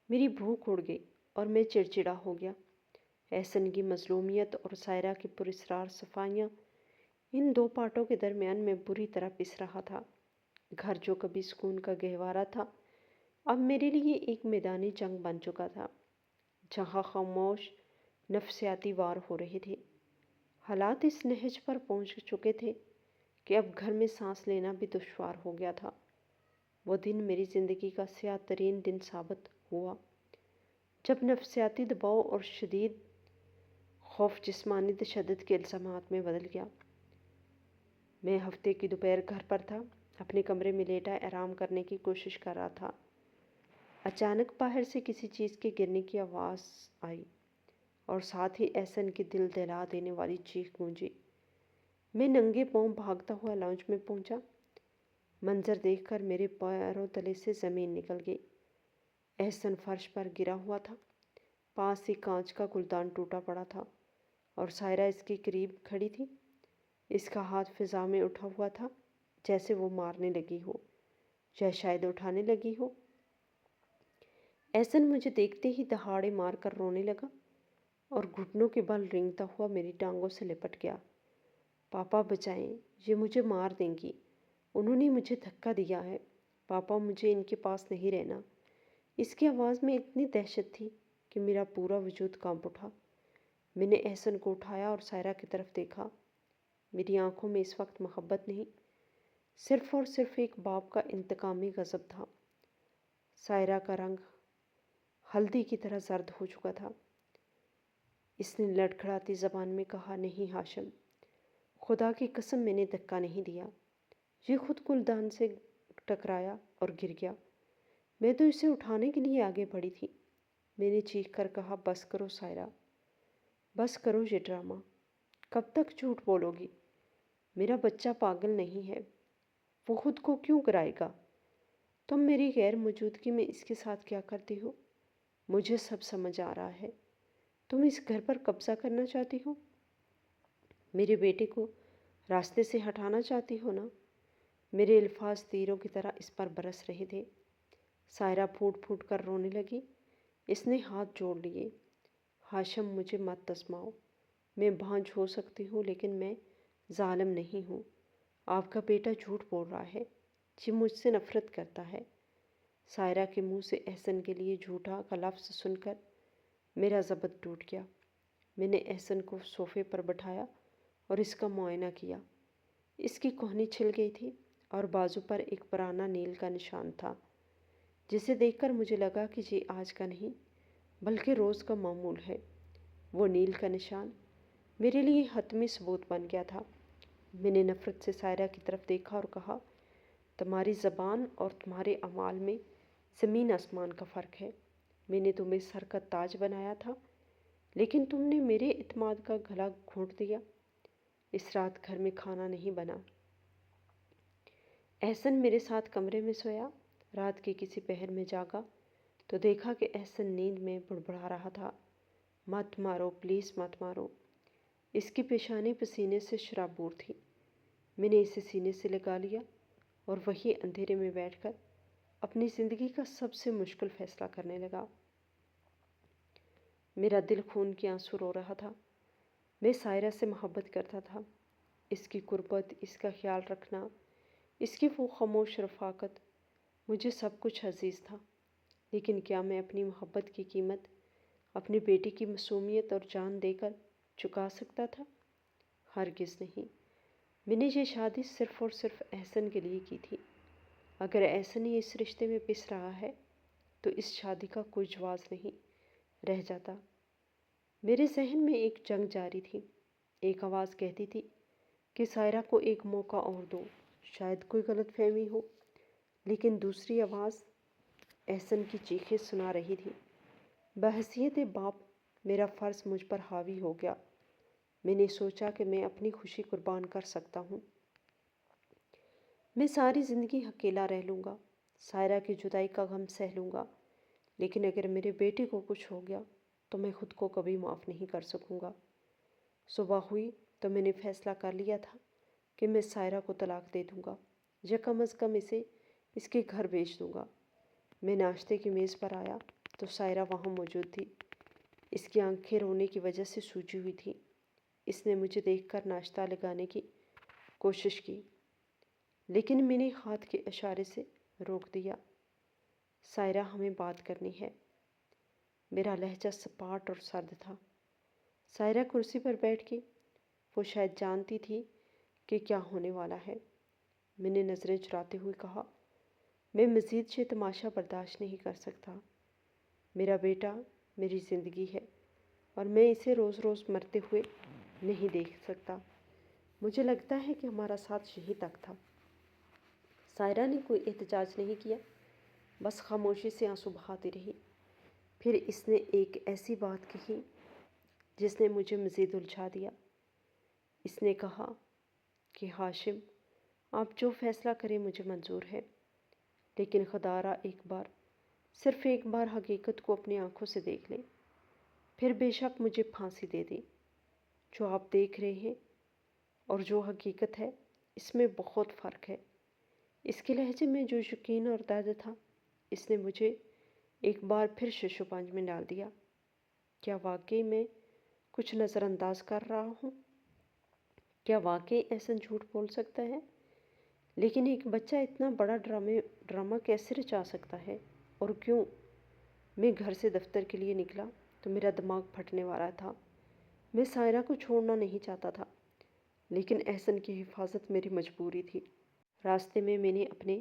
میری بھوک اڑ گئی اور میں چڑچڑا ہو گیا۔ احسن کی مظلومیت اور سائرہ کی پراسرار صفائیاں، ان دو پارٹوں کے درمیان میں بری طرح پس رہا تھا۔ گھر جو کبھی سکون کا گہوارہ تھا، اب میرے لیے ایک میدانی جنگ بن چکا تھا، جہاں خاموش نفسیاتی وار ہو رہے تھے۔ حالات اس نہج پر پہنچ چکے تھے کہ اب گھر میں سانس لینا بھی دشوار ہو گیا تھا۔ وہ دن میری زندگی کا سیاہ ترین دن ثابت ہوا، جب نفسیاتی دباؤ اور شدید خوف جسمانی تشدد کے الزامات میں بدل گیا۔ میں ہفتے کی دوپہر گھر پر تھا، اپنے کمرے میں لیٹا آرام کرنے کی کوشش کر رہا تھا۔ اچانک باہر سے کسی چیز کے گرنے کی آواز آئی اور ساتھ ہی احسن کی دل دہلا دینے والی چیخ گونجی۔ میں ننگے پاؤں بھاگتا ہوا لاؤنج میں پہنچا۔ منظر دیکھ کر میرے پیروں تلے سے زمین نکل گئی۔ احسن فرش پر گرا ہوا تھا، پاس ہی کانچ کا گلدان ٹوٹا پڑا تھا اور سائرہ اس کے قریب کھڑی تھی۔ اس کا ہاتھ فضا میں اٹھا ہوا تھا، جیسے وہ مارنے لگی ہو یا شاید اٹھانے لگی ہو۔ احسن مجھے دیکھتے ہی دہاڑے مار کر رونے لگا اور گھٹنوں کے بل رینگتا ہوا میری ٹانگوں سے لپٹ گیا۔ پاپا بچائیں، یہ مجھے مار دیں گی، انہوں نے مجھے دھکا دیا ہے، پاپا مجھے ان کے پاس نہیں رہنا۔ اس کی آواز میں اتنی دہشت تھی کہ میرا پورا وجود کانپ اٹھا۔ میں نے احسن کو اٹھایا اور سائرہ کی طرف دیکھا۔ میری آنکھوں میں اس وقت محبت نہیں، صرف اور صرف ایک باپ کا انتقامی غضب تھا۔ سائرہ کا رنگ ہلدی کی طرح زرد ہو چکا تھا۔ اس نے لڑکھڑاتی زبان میں کہا، نہیں ہاشم، خدا کی قسم میں نے دھکا نہیں دیا۔ یہ خود گلدان سے ٹکرایا اور گر گیا۔ میں تو اسے اٹھانے کے لیے آگے بڑھی تھی۔ میں نے چیخ کر کہا، بس کرو سائرہ، بس کرو یہ ڈرامہ۔ کب تک جھوٹ بولو گی؟ میرا بچہ پاگل نہیں ہے، وہ خود کو کیوں کرائے گا؟ تم میری غیر موجودگی میں اس کے ساتھ کیا کرتی ہو؟ مجھے سب سمجھ آ رہا ہے۔ تم اس گھر پر قبضہ کرنا چاہتی ہو، میرے بیٹے کو راستے سے ہٹانا چاہتی ہو نا؟ میرے الفاظ تیروں کی طرح اس پر برس رہے تھے۔ سائرہ پھوٹ پھوٹ کر رونے لگی۔ اس نے ہاتھ جوڑ لیے۔ ہاشم، مجھے مت تسماؤ۔ میں بانجھ ہو سکتی ہوں لیکن میں ظالم نہیں ہوں۔ آپ کا بیٹا جھوٹ بول رہا ہے، یہ مجھ سے نفرت کرتا ہے۔ سائرہ کے منہ سے احسن کے لیے جھوٹا کا لفظ سن کر میرا ضبط ٹوٹ گیا۔ میں نے احسن کو صوفے پر بٹھایا اور اس کا معائنہ کیا۔ اس کی کہنی چھل گئی تھی اور بازو پر ایک پرانا نیل کا نشان تھا، جسے دیکھ کر مجھے لگا کہ یہ آج کا نہیں بلکہ روز کا معمول ہے۔ وہ نیل کا نشان میرے لیے حتمی ثبوت بن گیا تھا۔ میں نے نفرت سے سائرہ کی طرف دیکھا اور کہا، تمہاری زبان اور تمہارے اعمال میں زمین آسمان کا فرق ہے۔ میں نے تمہیں سر کا تاج بنایا تھا لیکن تم نے میرے اعتماد کا گلا گھونٹ دیا۔ اس رات گھر میں کھانا نہیں بنا۔ احسن میرے ساتھ کمرے میں سویا۔ رات کے کسی پہر میں جاگا تو دیکھا کہ احسن نیند میں بڑبڑا رہا تھا، مت مارو پلیز مت مارو۔ اس کی پیشانی پسینے سے شرابور تھی۔ میں نے اسے سینے سے لگا لیا اور وہی اندھیرے میں بیٹھ کر اپنی زندگی کا سب سے مشکل فیصلہ کرنے لگا۔ میرا دل خون کے آنسو رو رہا تھا۔ میں سائرہ سے محبت کرتا تھا۔ اس کی قربت، اس کا خیال رکھنا، اس کی وہ خاموش رفاقت، مجھے سب کچھ عزیز تھا۔ لیکن کیا میں اپنی محبت کی قیمت اپنے بیٹے کی معصومیت اور جان دے کر چکا سکتا تھا؟ ہرگز نہیں۔ میں نے یہ شادی صرف اور صرف احسن کے لیے کی تھی۔ اگر احسن ہی اس رشتے میں پس رہا ہے تو اس شادی کا کوئی جواز نہیں رہ جاتا۔ میرے ذہن میں ایک جنگ جاری تھی۔ ایک آواز کہتی تھی کہ سائرہ کو ایک موقع اور دو، شاید کوئی غلط فہمی ہو۔ لیکن دوسری آواز احسن کی چیخیں سنا رہی تھی۔ بحیثیت باپ میرا فرض مجھ پر حاوی ہو گیا۔ میں نے سوچا کہ میں اپنی خوشی قربان کر سکتا ہوں۔ میں ساری زندگی اکیلا رہ لوں گا، سائرہ کی جدائی کا غم سہ لوں گا، لیکن اگر میرے بیٹے کو کچھ ہو گیا تو میں خود کو کبھی معاف نہیں کر سکوں گا۔ صبح ہوئی تو میں نے فیصلہ کر لیا تھا کہ میں سائرہ کو طلاق دے دوں گا یا کم از کم اسے اس کے گھر بھیج دوں گا۔ میں ناشتے کی میز پر آیا تو سائرہ وہاں موجود تھی۔ اس کی آنکھیں رونے کی وجہ سے سوجی ہوئی تھیں۔ اس نے مجھے دیکھ کر ناشتہ لگانے کی کوشش کی لیکن میں نے ہاتھ کے اشارے سے روک دیا۔ سائرہ، ہمیں بات کرنی ہے۔ میرا لہجہ سپاٹ اور سرد تھا۔ سائرہ کرسی پر بیٹھ گئی۔ وہ شاید جانتی تھی کہ کیا ہونے والا ہے۔ میں نے نظریں چراتے ہوئے کہا، میں مزید یہ تماشا برداشت نہیں کر سکتا۔ میرا بیٹا میری زندگی ہے اور میں اسے روز روز مرتے ہوئے نہیں دیکھ سکتا۔ مجھے لگتا ہے کہ ہمارا ساتھ یہیں تک تھا۔ سائرہ نے کوئی احتجاج نہیں کیا، بس خاموشی سے آنسو بہاتی رہی۔ پھر اس نے ایک ایسی بات کہی جس نے مجھے مزید الجھا دیا۔ اس نے کہا کہ ہاشم، آپ جو فیصلہ کریں مجھے منظور ہے، لیکن خدا را ایک بار، صرف ایک بار حقیقت کو اپنی آنکھوں سے دیکھ لیں، پھر بے شک مجھے پھانسی دے دیں۔ جو آپ دیکھ رہے ہیں اور جو حقیقت ہے اس میں بہت فرق ہے۔ اس کے لہجے میں جو یقین اور درد تھا، اس نے مجھے ایک بار پھر شش و پنج میں ڈال دیا۔ کیا واقعی میں کچھ نظر انداز کر رہا ہوں؟ کیا واقعی احسن جھوٹ بول سکتا ہے؟ لیکن ایک بچہ اتنا بڑا ڈرامہ کیسے رچا سکتا ہے اور کیوں؟ میں گھر سے دفتر کے لیے نکلا تو میرا دماغ پھٹنے والا تھا۔ میں سائرہ کو چھوڑنا نہیں چاہتا تھا۔ لیکن احسن کی حفاظت میری مجبوری تھی۔ راستے میں میں نے اپنے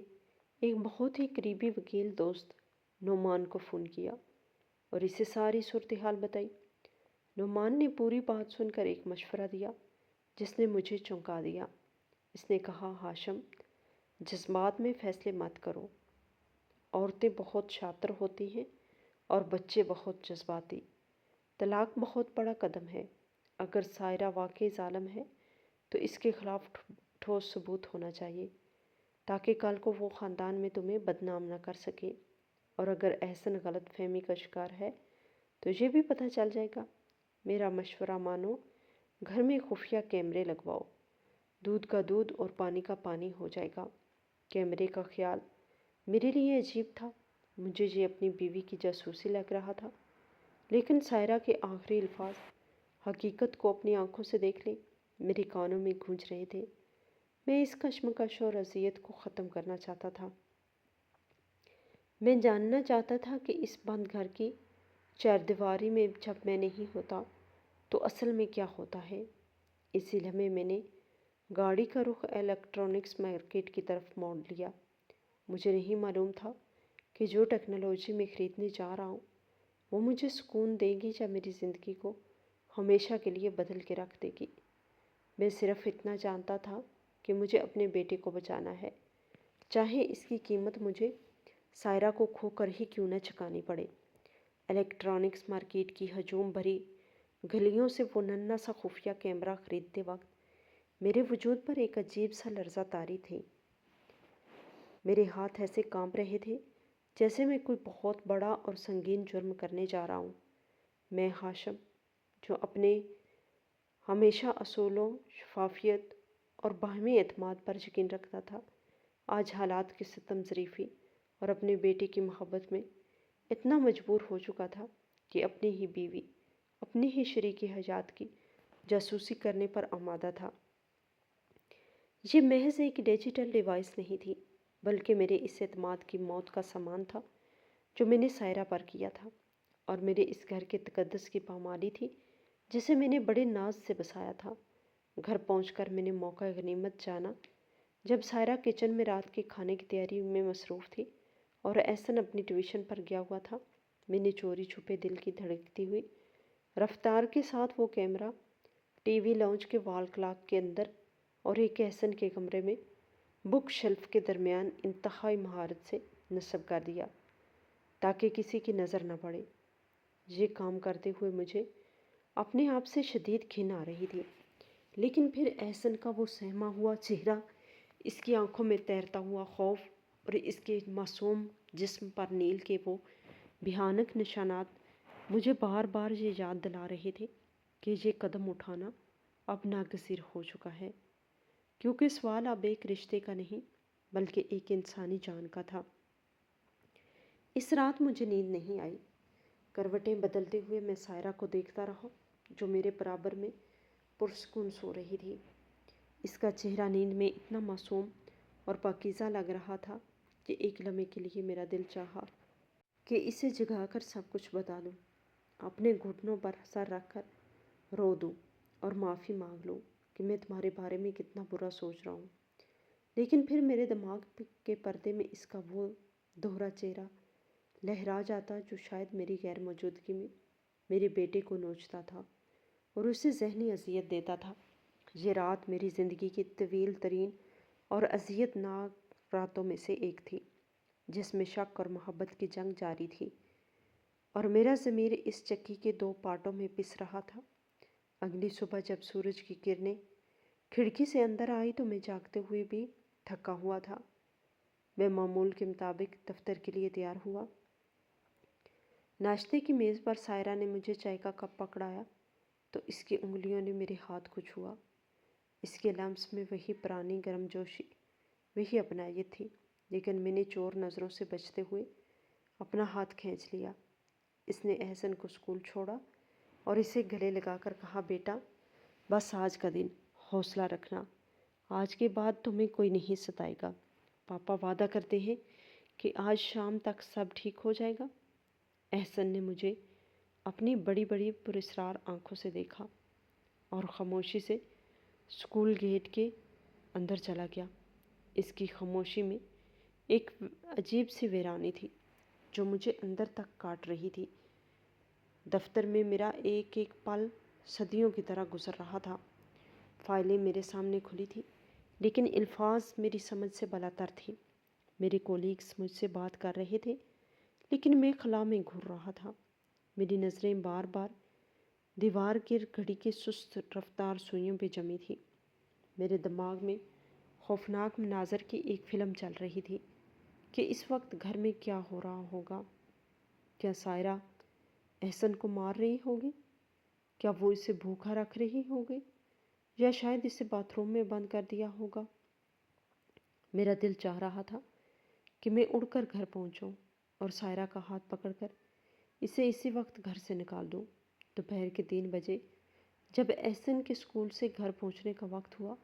ایک بہت ہی قریبی وکیل دوست نعمان کو فون کیا اور اسے ساری صورتحال بتائی۔ نعمان نے پوری بات سن کر ایک مشورہ دیا جس نے مجھے چونکا دیا۔ اس نے کہا، ہاشم، جذبات میں فیصلے مت کرو۔ عورتیں بہت شاطر ہوتی ہیں اور بچے بہت جذباتی۔ طلاق بہت بڑا قدم ہے۔ اگر سائرہ واقعی ظالم ہے تو اس کے خلاف ٹھوس ثبوت ہونا چاہیے تاکہ کل کو وہ خاندان میں تمہیں بدنام نہ کر سکے، اور اگر احسن غلط فہمی کا شکار ہے تو یہ بھی پتہ چل جائے گا۔ میرا مشورہ مانو، گھر میں خفیہ کیمرے لگواؤ، دودھ کا دودھ اور پانی کا پانی ہو جائے گا۔ کیمرے کا خیال میرے لیے عجیب تھا، مجھے یہ اپنی بیوی کی جاسوسی لگ رہا تھا، لیکن سائرہ کے آخری الفاظ حقیقت کو اپنی آنکھوں سے دیکھ لیں میرے کانوں میں گونج رہے تھے۔ میں اس کشمکش اور اذیت کو ختم کرنا چاہتا تھا۔ میں جاننا چاہتا تھا کہ اس بند گھر کی چاردیواری میں جب میں نہیں ہوتا تو اصل میں کیا ہوتا ہے۔ اسی لمحے میں نے گاڑی کا رخ الیکٹرانکس مارکیٹ کی طرف موڑ لیا۔ مجھے نہیں معلوم تھا کہ جو ٹیکنالوجی میں خریدنے جا رہا ہوں وہ مجھے سکون دے گی یا میری زندگی کو ہمیشہ کے لیے بدل کے رکھ دے گی۔ میں صرف اتنا جانتا تھا کہ مجھے اپنے بیٹے کو بچانا ہے، چاہے اس کی قیمت مجھے سائرہ کو کھو کر ہی کیوں نہ چکانی پڑے۔ الیکٹرانکس مارکیٹ کی ہجوم بھری گلیوں سے وہ ننھا سا خفیہ کیمرہ خریدتے وقت میرے وجود پر ایک عجیب سا لرزہ طاری تھی۔ میرے ہاتھ ایسے کانپ رہے تھے جیسے میں کوئی بہت بڑا اور سنگین جرم کرنے جا رہا ہوں۔ میں ہاشم، جو اپنے ہمیشہ اصولوں، شفافیت اور باہمی اعتماد پر یقین رکھتا تھا، آج حالات کی ستم ظریفی اور اپنے بیٹے کی محبت میں اتنا مجبور ہو چکا تھا کہ اپنی ہی بیوی، اپنی ہی شریک حیات کی جاسوسی کرنے پر آمادہ تھا۔ یہ محض ایک ڈیجیٹل ڈیوائس نہیں تھی، بلکہ میرے اس اعتماد کی موت کا سامان تھا جو میں نے سائرہ پر کیا تھا، اور میرے اس گھر کے تقدس کی پامالی تھی جسے میں نے بڑے ناز سے بسایا تھا۔ گھر پہنچ کر میں نے موقع غنیمت جانا جب سائرہ کچن میں رات کے کھانے کی تیاری میں مصروف تھی اور احسن اپنی ٹیوشن پر گیا ہوا تھا، میں نے چوری چھپے دل کی دھڑکتی ہوئی رفتار کے ساتھ وہ کیمرہ ٹی وی لاؤنج کے وال کلاک کے اندر اور ایک احسن کے کمرے میں بک شیلف کے درمیان انتہائی مہارت سے نصب کر دیا تاکہ کسی کی نظر نہ پڑے۔ یہ کام کرتے ہوئے مجھے اپنے آپ سے شدید گھن آ رہی تھی، لیکن پھر احسن کا وہ سہما ہوا چہرہ، اس کی آنکھوں میں تیرتا ہوا خوف اور اس کے معصوم جسم پر نیل کے وہ بھیانک نشانات مجھے بار بار یہ یاد دلا رہے تھے کہ یہ قدم اٹھانا اب ناگزیر ہو چکا ہے، کیونکہ سوال اب ایک رشتے کا نہیں بلکہ ایک انسانی جان کا تھا۔ اس رات مجھے نیند نہیں آئی۔ کروٹیں بدلتے ہوئے میں سائرہ کو دیکھتا رہا جو میرے برابر میں پرسکون سو رہی تھی۔ اس کا چہرہ نیند میں اتنا معصوم اور پاکیزہ لگ رہا تھا کہ ایک لمحے کے لیے میرا دل چاہا کہ اسے جگا کر سب کچھ بتا دوں، اپنے گھٹنوں پر سر رکھ کر رو دوں اور معافی مانگ لوں کہ میں تمہارے بارے میں کتنا برا سوچ رہا ہوں۔ لیکن پھر میرے دماغ کے پردے میں اس کا وہ دوہرا چہرہ لہرا جاتا جو شاید میری غیر موجودگی میں میرے بیٹے کو نوچتا تھا اور اسے ذہنی اذیت دیتا تھا۔ یہ رات میری زندگی کی طویل ترین اور اذیت ناک راتوں میں سے ایک تھی، جس میں شک اور محبت کی جنگ جاری تھی، اور میرا ضمیر اس چکی کے دو پارٹوں میں پس رہا تھا۔ اگلی صبح جب سورج کی کرنیں کھڑکی سے اندر آئی تو میں جاگتے ہوئے بھی تھکا ہوا تھا۔ میں معمول کے مطابق دفتر کے لیے تیار ہوا۔ ناشتے کی میز پر سائرہ نے مجھے چائے کا کپ پکڑایا تو اس کی انگلیوں نے میرے ہاتھ کو چھوا۔ اس کے لمس میں وہی پرانی گرم جوشی، وہی اپنائیت تھی، لیکن میں نے چور نظروں سے بچتے ہوئے اپنا ہاتھ کھینچ لیا۔ اس نے احسن کو اسکول چھوڑا اور اسے گلے لگا کر کہا، بیٹا، بس آج کا دن حوصلہ رکھنا، آج کے بعد تمہیں کوئی نہیں ستائے گا، پاپا وعدہ کرتے ہیں کہ آج شام تک سب ٹھیک ہو جائے گا۔ احسن نے مجھے اپنی بڑی بڑی پراسرار آنکھوں سے دیکھا اور خاموشی سے اسکول گیٹ کے اندر چلا گیا۔ اس کی خاموشی میں ایک عجیب سی ویرانی تھی جو مجھے اندر تک کاٹ رہی تھی۔ دفتر میں میرا ایک ایک پل صدیوں کی طرح گزر رہا تھا۔ فائلیں میرے سامنے کھلی تھی لیکن الفاظ میری سمجھ سے بالاتر تھے۔ میرے کولیگز مجھ سے بات کر رہے تھے لیکن میں خلا میں گھور رہا تھا۔ میری نظریں بار بار دیوار کی گھڑی کے سست رفتار سوئیوں پہ جمی تھی۔ میرے دماغ میں خوفناک مناظر کی ایک فلم چل رہی تھی کہ اس وقت گھر میں کیا ہو رہا ہوگا۔ کیا سائرہ احسن کو مار رہی ہوگی؟ کیا وہ اسے بھوکا رکھ رہی ہوگی یا شاید اسے باتھ روم میں بند کر دیا ہوگا؟ میرا دل چاہ رہا تھا کہ میں اڑ کر گھر پہنچوں اور سائرہ کا ہاتھ پکڑ کر اسے اسی وقت گھر سے نکال دوں۔ دوپہر کے 3 بجے جب احسن کے اسکول سے گھر پہنچنے کا وقت ہوا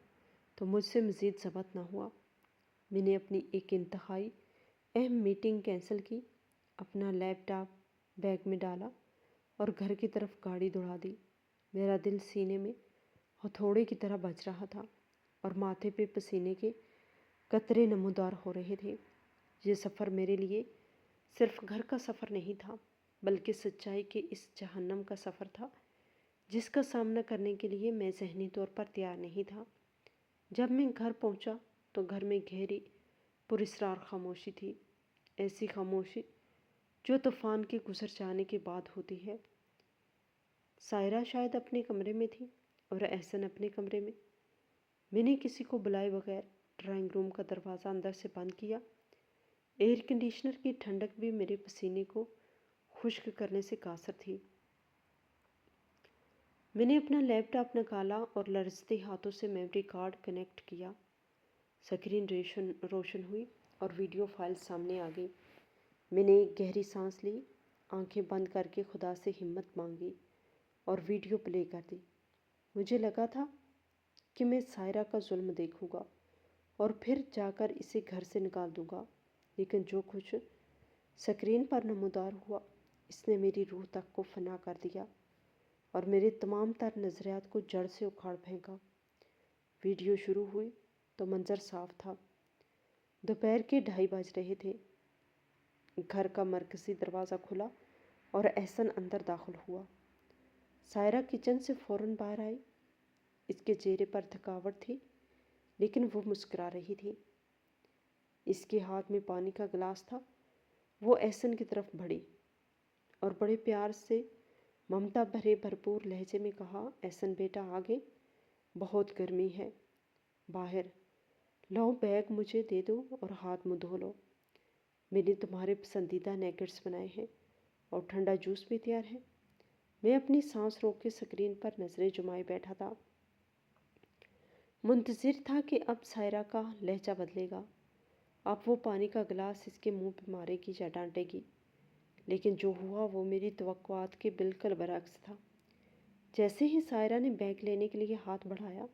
تو مجھ سے مزید ضبط نہ ہوا۔ میں نے اپنی ایک انتہائی اہم میٹنگ کینسل کی، اپنا لیپ ٹاپ بیگ میں ڈالا اور گھر کی طرف گاڑی دوڑا دی۔ میرا دل سینے میں ہتھوڑے کی طرح بج رہا تھا اور ماتھے پہ پسینے کے قطرے نمودار ہو رہے تھے۔ یہ سفر میرے لیے صرف گھر کا سفر نہیں تھا بلکہ سچائی کے اس جہنم کا سفر تھا جس کا سامنا کرنے کے لیے میں ذہنی طور پر تیار نہیں تھا۔ جب میں گھر پہنچا تو گھر میں گہری پراسرار خاموشی تھی، ایسی خاموشی جو طوفان کے گزر جانے کے بعد ہوتی ہے۔ سائرہ شاید اپنے کمرے میں تھی اور احسن اپنے کمرے میں۔ میں نے کسی کو بلائے بغیر ڈرائنگ روم کا دروازہ اندر سے بند کیا۔ ایئر کنڈیشنر کی ٹھنڈک بھی میرے پسینے کو خشک کرنے سے قاصر تھی۔ میں نے اپنا لیپ ٹاپ نکالا اور لرزتے ہاتھوں سے میموری کارڈ کنیکٹ کیا۔ سکرین روشن ہوئی اور ویڈیو فائل سامنے آ گئی۔ میں نے ایک گہری سانس لی، آنکھیں بند کر کے خدا سے ہمت مانگی اور ویڈیو پلے کر دی۔ مجھے لگا تھا کہ میں سائرہ کا ظلم دیکھوں گا اور پھر جا کر اسے گھر سے نکال دوں گا، لیکن جو کچھ سکرین پر نمودار ہوا اس نے میری روح تک کو فنا کر دیا اور میرے تمام تر نظریات کو جڑ سے اکھاڑ پھینکا۔ ویڈیو شروع ہوئی تو منظر صاف تھا۔ دوپہر کے 2:30 بج رہے تھے۔ گھر کا مرکزی دروازہ کھلا اور احسن اندر داخل ہوا۔ سائرہ کچن سے فوراً باہر آئی۔ اس کے چہرے پر تھکاوٹ تھی لیکن وہ مسکرا رہی تھی۔ اس کے ہاتھ میں پانی کا گلاس تھا۔ وہ احسن کی طرف بڑھی اور بڑے پیار سے ممتا بھرے بھرپور لہجے میں کہا، احسن بیٹا آگے، بہت گرمی ہے باہر، لاؤ بیگ مجھے دے دو اور ہاتھ منہ دھو لو۔ میں نے تمہارے پسندیدہ نیگٹس بنائے ہیں اور ٹھنڈا جوس بھی تیار ہے۔ میں اپنی سانس روک کے سکرین پر نظریں جمائے بیٹھا تھا، منتظر تھا کہ اب سائرہ کا لہجہ بدلے گا، اب وہ پانی کا گلاس اس کے منہ پہ مارے گی یا ڈانٹے گی، لیکن جو ہوا وہ میری توقعات کے بالکل برعکس تھا۔ جیسے ہی سائرہ نے بیگ لینے کے لیے ہاتھ بڑھایا،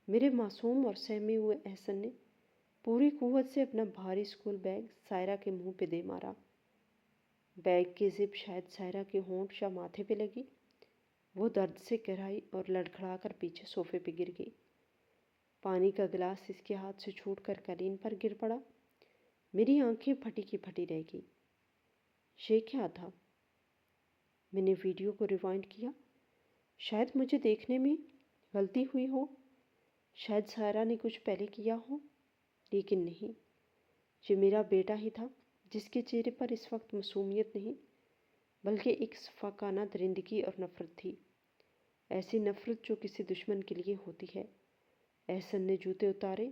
میرے معصوم اور سہمے ہوئے احسن نے پوری قوت سے اپنا بھاری اسکول بیگ سائرہ کے منہ پہ دے مارا۔ بیگ کی زپ شاید سائرہ کے ہونٹ یا ماتھے پہ لگی۔ وہ درد سے کرائی اور لڑکھڑا کر پیچھے صوفے پہ گر گئی۔ پانی کا گلاس اس کے ہاتھ سے چھوٹ کر قالین پر گر پڑا۔ میری آنکھیں پھٹی کی پھٹی رہ گئی۔ یہ کیا تھا؟ میں نے ویڈیو کو ریوائنڈ کیا۔ شاید مجھے دیکھنے میں غلطی ہوئی ہو، شاید سائرہ نے کچھ پہلے کیا ہو، لیکن نہیں، یہ میرا بیٹا ہی تھا جس کے چہرے پر اس وقت معصومیت نہیں بلکہ ایک فاقانہ درندگی اور نفرت تھی، ایسی نفرت جو کسی دشمن کے لیے ہوتی ہے۔ احسن نے جوتے اتارے،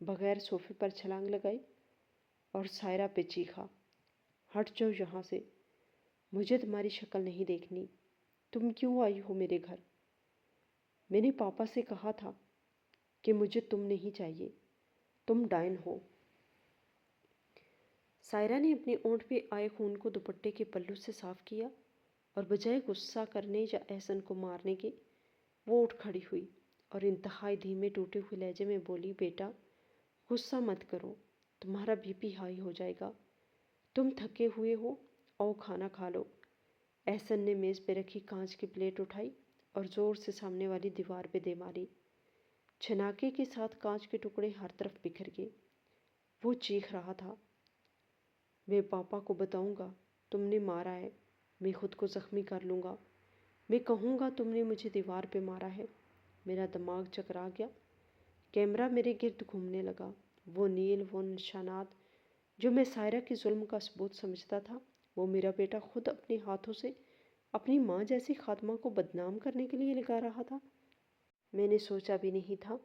بغیر صوفے پر چھلانگ لگائی اور سائرہ پہ چیخا، ہٹ جاؤ یہاں سے، مجھے تمہاری شکل نہیں دیکھنی، تم کیوں آئی ہو میرے گھر؟ میں نے پاپا سے کہا تھا کہ مجھے تم نہیں چاہیے، تم ڈائن ہو۔ سائرہ نے اپنے اونٹ پہ آئے خون کو دوپٹے کے پلو سے صاف کیا اور بجائے غصہ کرنے یا احسن کو مارنے کے وہ اٹھ کھڑی ہوئی اور انتہائی دھیمے ٹوٹے ہوئے لہجے میں بولی، بیٹا غصہ مت کرو، تمہارا بی پی ہائی ہو جائے گا، تم تھکے ہوئے ہو، آؤ کھانا کھا لو۔ احسن نے میز پہ رکھی کانچ کی پلیٹ اٹھائی اور زور سے سامنے والی دیوار پہ دے ماری۔ چھناکے کے ساتھ کانچ کے ٹکڑے ہر طرف بکھر گئے۔ وہ چیخ رہا تھا، میں پاپا کو بتاؤں گا تم نے مارا ہے، میں خود کو زخمی کر لوں گا، میں کہوں گا تم نے مجھے دیوار پہ مارا ہے۔ میرا دماغ چکرا گیا، کیمرہ میرے گرد گھومنے لگا۔ وہ نیل، وہ نشانات جو میں سائرہ کے ظلم کا ثبوت سمجھتا تھا، وہ میرا بیٹا خود اپنے ہاتھوں سے اپنی ماں جیسی خاتمہ کو بدنام کرنے کے لیے لگا رہا تھا۔ میں نے سوچا بھی نہیں تھا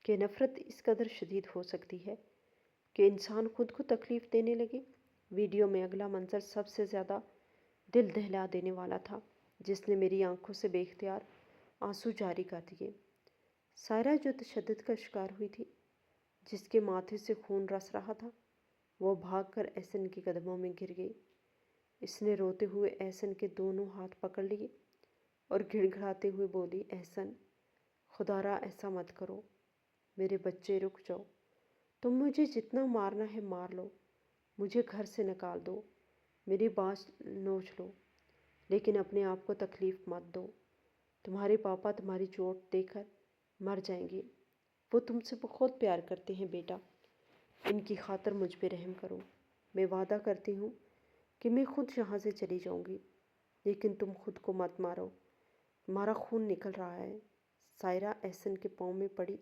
کہ نفرت اس قدر شدید ہو سکتی ہے کہ انسان خود کو تکلیف دینے لگے۔ ویڈیو میں اگلا منظر سب سے زیادہ دل دہلا دینے والا تھا، جس نے میری آنکھوں سے بے اختیار آنسو جاری کر دیے۔ سائرہ جو تشدد کا شکار ہوئی تھی، جس کے ماتھے سے خون رس رہا تھا، وہ بھاگ کر احسن کے قدموں میں گر گئی۔ اس نے روتے ہوئے احسن کے دونوں ہاتھ پکڑ لیے اور گڑ گڑاتے ہوئے بولی، احسن، خدا را ایسا مت کرو، میرے بچے رک جاؤ، تم مجھے جتنا مارنا ہے مار لو، مجھے گھر سے نکال دو، میری بانس نوچ لو، لیکن اپنے آپ کو تکلیف مت دو، تمہارے پاپا تمہاری چوٹ دے کر مر جائیں گے، وہ تم سے بہت پیار کرتے ہیں بیٹا، ان کی خاطر مجھ پہ رحم کرو، میں وعدہ کرتی ہوں کہ میں خود یہاں سے چلی جاؤں گی، لیکن تم خود کو مت مارو، تمہارا خون نکل رہا ہے۔ سائرہ احسن کے پاؤں میں پڑی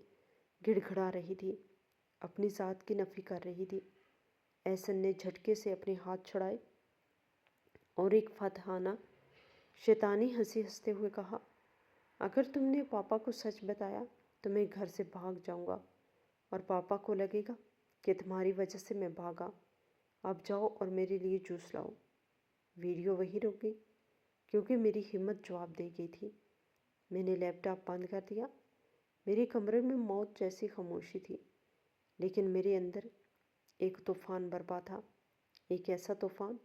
گڑ گڑا رہی تھی، اپنی ذات کی نفی کر رہی تھی۔ احسن نے جھٹکے سے اپنے ہاتھ چھڑائے اور ایک فاتحانہ شیطانی ہنسی ہنستے ہوئے کہا، اگر تم نے پاپا کو سچ بتایا تو میں گھر سے بھاگ جاؤں گا اور پاپا کو لگے گا کہ تمہاری وجہ سے میں بھاگا۔ اب جاؤ اور میرے لیے جوس لاؤ۔ ویڈیو وہیں رک گئی کیونکہ میری ہمت جواب دے گئی تھی۔ میں نے لیپ ٹاپ بند کر دیا۔ میرے کمرے میں موت جیسی خاموشی تھی، لیکن میرے اندر ایک طوفان برپا تھا، ایک ایسا طوفان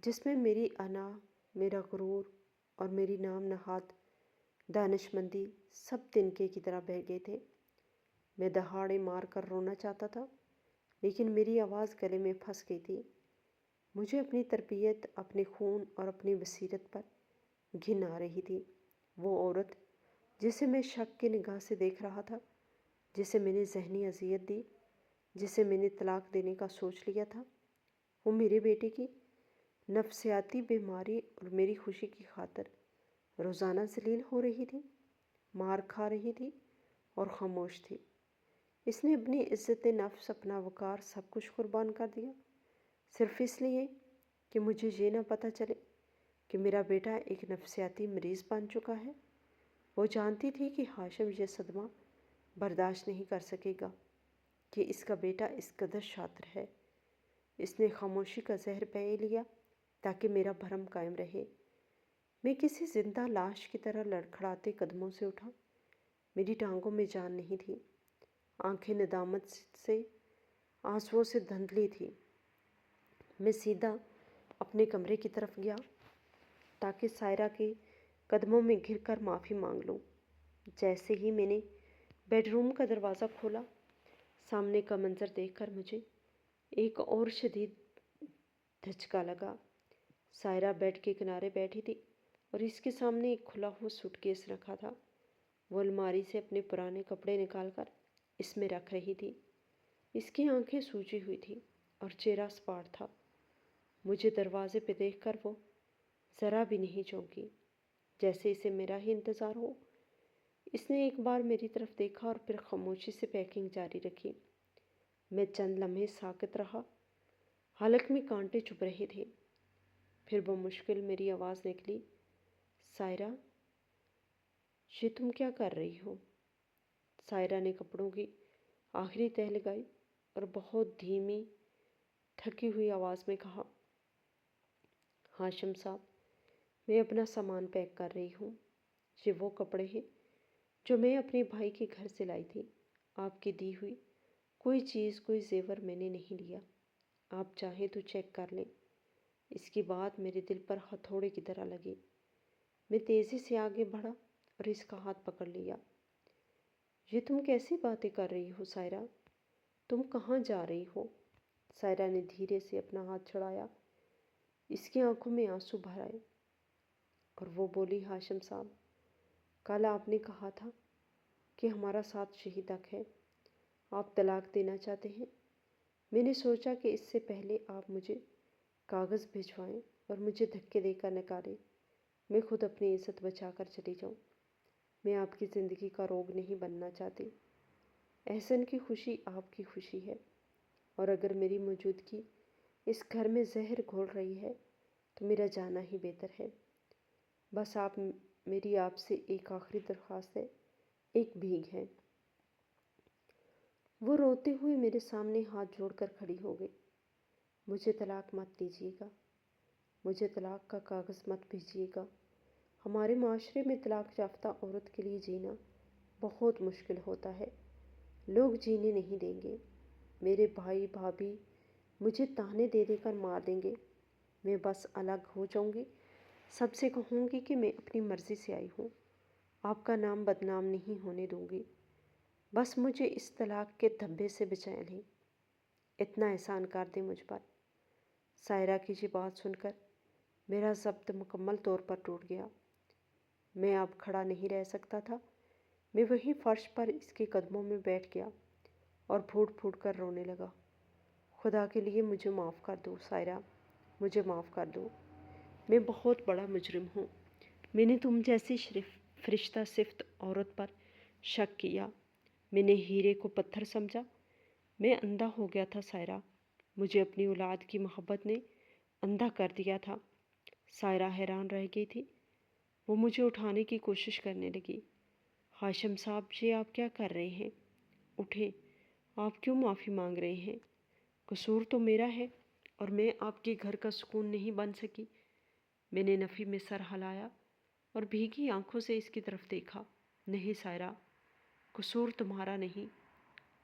جس میں میری انا، میرا غرور اور میری نام نہاد دانش مندی سب تنکے کی طرح بہہ گئے تھے۔ میں دہاڑے مار کر رونا چاہتا تھا، لیکن میری آواز گلے میں پھنس گئی تھی۔ مجھے اپنی تربیت، اپنے خون اور اپنی بصیرت پر گھن آ رہی تھی۔ وہ عورت جسے میں شک کی نگاہ سے دیکھ رہا تھا، جسے میں نے ذہنی اذیت دی، جسے میں نے طلاق دینے کا سوچ لیا تھا، وہ میرے بیٹے کی نفسیاتی بیماری اور میری خوشی کی خاطر روزانہ ذلیل ہو رہی تھی، مار کھا رہی تھی اور خاموش تھی۔ اس نے اپنی عزت نفس، اپنا وقار، سب کچھ قربان کر دیا، صرف اس لیے کہ مجھے یہ نہ پتہ چلے کہ میرا بیٹا ایک نفسیاتی مریض بن چکا ہے۔ وہ جانتی تھی کہ ہاشم یہ صدمہ برداشت نہیں کر سکے گا کہ اس کا بیٹا اس قدر شاطر ہے۔ اس نے خاموشی کا زہر پی لیا تاکہ میرا بھرم قائم رہے۔ میں کسی زندہ لاش کی طرح لڑکھڑاتے قدموں سے اٹھا۔ میری ٹانگوں میں جان نہیں تھی، آنکھیں ندامت سے آنسوؤں سے دھندلی تھی۔ میں سیدھا اپنے کمرے کی طرف گیا تاکہ سائرہ کے قدموں میں گر کر معافی مانگ لوں۔ جیسے ہی میں نے بیڈ روم کا دروازہ کھولا، سامنے کا منظر دیکھ کر مجھے ایک اور شدید دھچکا لگا۔ سائرہ بیڈ کے کنارے بیٹھی تھی اور اس کے سامنے ایک کھلا ہوا سوٹ کیس رکھا تھا۔ وہ الماری سے اپنے پرانے کپڑے نکال کر اس میں رکھ رہی تھی۔ اس کی آنکھیں سوجی ہوئی تھیں اور چہرہ سپاٹ تھا۔ مجھے دروازے پہ دیکھ کر وہ ذرا بھی نہیں چونکی، جیسے اسے میرا ہی انتظار ہو۔ اس نے ایک بار میری طرف دیکھا اور پھر خاموشی سے پیکنگ جاری رکھی۔ میں چند لمحے ساکت رہا، حلق میں کانٹے چبھ رہے تھے۔ پھر بمشکل میری آواز نکلی، سائرہ، یہ تم کیا کر رہی ہو؟ سائرہ نے کپڑوں کی آخری تہہ لگائی اور بہت دھیمی، تھکی ہوئی آواز میں کہا، ہاشم صاحب، میں اپنا سامان پیک کر رہی ہوں۔ یہ وہ کپڑے ہیں جو میں اپنے بھائی کے گھر سے لائی تھی۔ آپ کی دی ہوئی کوئی چیز، کوئی زیور میں نے نہیں لیا۔ آپ چاہیں تو چیک کر لیں۔ اس کی بات میرے دل پر ہتھوڑے کی طرح لگی۔ میں تیزی سے آگے بڑھا اور اس کا ہاتھ پکڑ لیا۔ یہ تم کیسی باتیں کر رہی ہو سائرہ؟ تم کہاں جا رہی ہو؟ سائرہ نے دھیرے سے اپنا ہاتھ چھڑایا۔ اس کی آنکھوں میں آنسو بھر آئے اور وہ بولی، ہاشم صاحب، کل آپ نے کہا تھا کہ ہمارا ساتھ شہید تک ہے، آپ طلاق دینا چاہتے ہیں۔ میں نے سوچا کہ اس سے پہلے آپ مجھے کاغذ بھجوائیں اور مجھے دھکے دے کر نکالیں، میں خود اپنی عزت بچا کر چلی جاؤں۔ میں آپ کی زندگی کا روگ نہیں بننا چاہتی۔ احسن کی خوشی آپ کی خوشی ہے، اور اگر میری موجودگی اس گھر میں زہر گھول رہی ہے تو میرا جانا ہی بہتر ہے۔ بس میری آپ سے ایک آخری درخواست ہے، ایک بھیک ہے۔ وہ روتے ہوئے میرے سامنے ہاتھ جوڑ کر کھڑی ہو گئی۔ مجھے طلاق مت دیجیے گا، مجھے طلاق کا کاغذ مت بھیجیے گا۔ ہمارے معاشرے میں طلاق یافتہ عورت کے لیے جینا بہت مشکل ہوتا ہے، لوگ جینے نہیں دیں گے۔ میرے بھائی بھابھی مجھے تانے دے دے کر مار دیں گے۔ میں بس الگ ہو جاؤں گی، سب سے کہوں گی کہ میں اپنی مرضی سے آئی ہوں، آپ کا نام بدنام نہیں ہونے دوں گی۔ بس مجھے اس طلاق کے دھبے سے بچا لیں، اتنا احسان کر دیں مجھ پر۔ سائرہ کی یہ بات سن کر میرا ضبط مکمل طور پر ٹوٹ گیا۔ میں اب کھڑا نہیں رہ سکتا تھا۔ میں وہی فرش پر اس کے قدموں میں بیٹھ گیا اور پھوٹ پھوٹ کر رونے لگا۔ خدا کے لیے مجھے معاف کر دو سائرہ، مجھے معاف کر دو۔ میں بہت بڑا مجرم ہوں۔ میں نے تم جیسی فرشتہ صفت عورت پر شک کیا۔ میں نے ہیرے کو پتھر سمجھا۔ میں اندھا ہو گیا تھا سائرہ، مجھے اپنی اولاد کی محبت نے اندھا کر دیا تھا۔ سائرہ حیران رہ گئی تھی۔ وہ مجھے اٹھانے کی کوشش کرنے لگی۔ ہاشم صاحب، یہ آپ کیا کر رہے ہیں؟ اٹھیں، آپ کیوں معافی مانگ رہے ہیں؟ قصور تو میرا ہے اور میں آپ کے گھر کا سکون نہیں بن سکی۔ میں نے نفی میں سر ہلایا اور بھیگی آنکھوں سے اس کی طرف دیکھا۔ نہیں سائرہ، قصور تمہارا نہیں،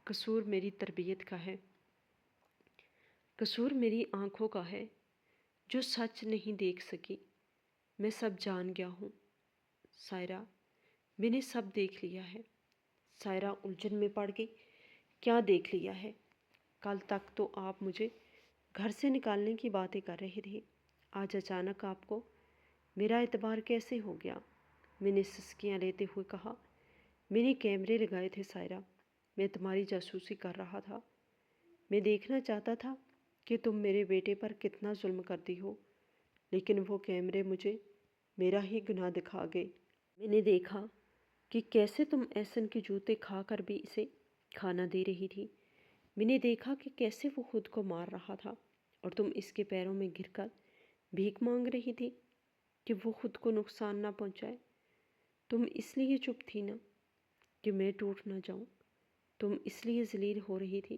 قصور میری تربیت کا ہے، قصور میری آنکھوں کا ہے جو سچ نہیں دیکھ سکی۔ میں سب جان گیا ہوں سائرہ، میں نے سب دیکھ لیا ہے۔ سائرہ الجھن میں پڑ گئی۔ کیا دیکھ لیا ہے؟ کل تک تو آپ مجھے گھر سے نکالنے کی باتیں کر رہے تھے، آج اچانک آپ کو میرا اعتبار کیسے ہو گیا؟ میں نے سسکیاں لیتے ہوئے کہا۔ میں نے کیمرے لگائے تھے سائرہ، میں تمہاری جاسوسی کر رہا تھا۔ میں دیکھنا چاہتا تھا کہ تم میرے بیٹے پر کتنا ظلم کرتی ہو، لیکن وہ کیمرے مجھے میرا ہی گناہ دکھا گئے۔ میں نے دیکھا کہ کیسے تم احسن کے جوتے کھا کر بھی اسے کھانا دے رہی تھی۔ میں نے دیکھا کہ کیسے وہ خود کو مار رہا تھا اور تم اس کے پیروں میں گر کر بھیک مانگ رہی تھی کہ وہ خود کو نقصان نہ پہنچائے۔ تم اس لیے چپ تھی نا کہ میں ٹوٹ نہ جاؤں، تم اس لیے ذلیل ہو رہی تھی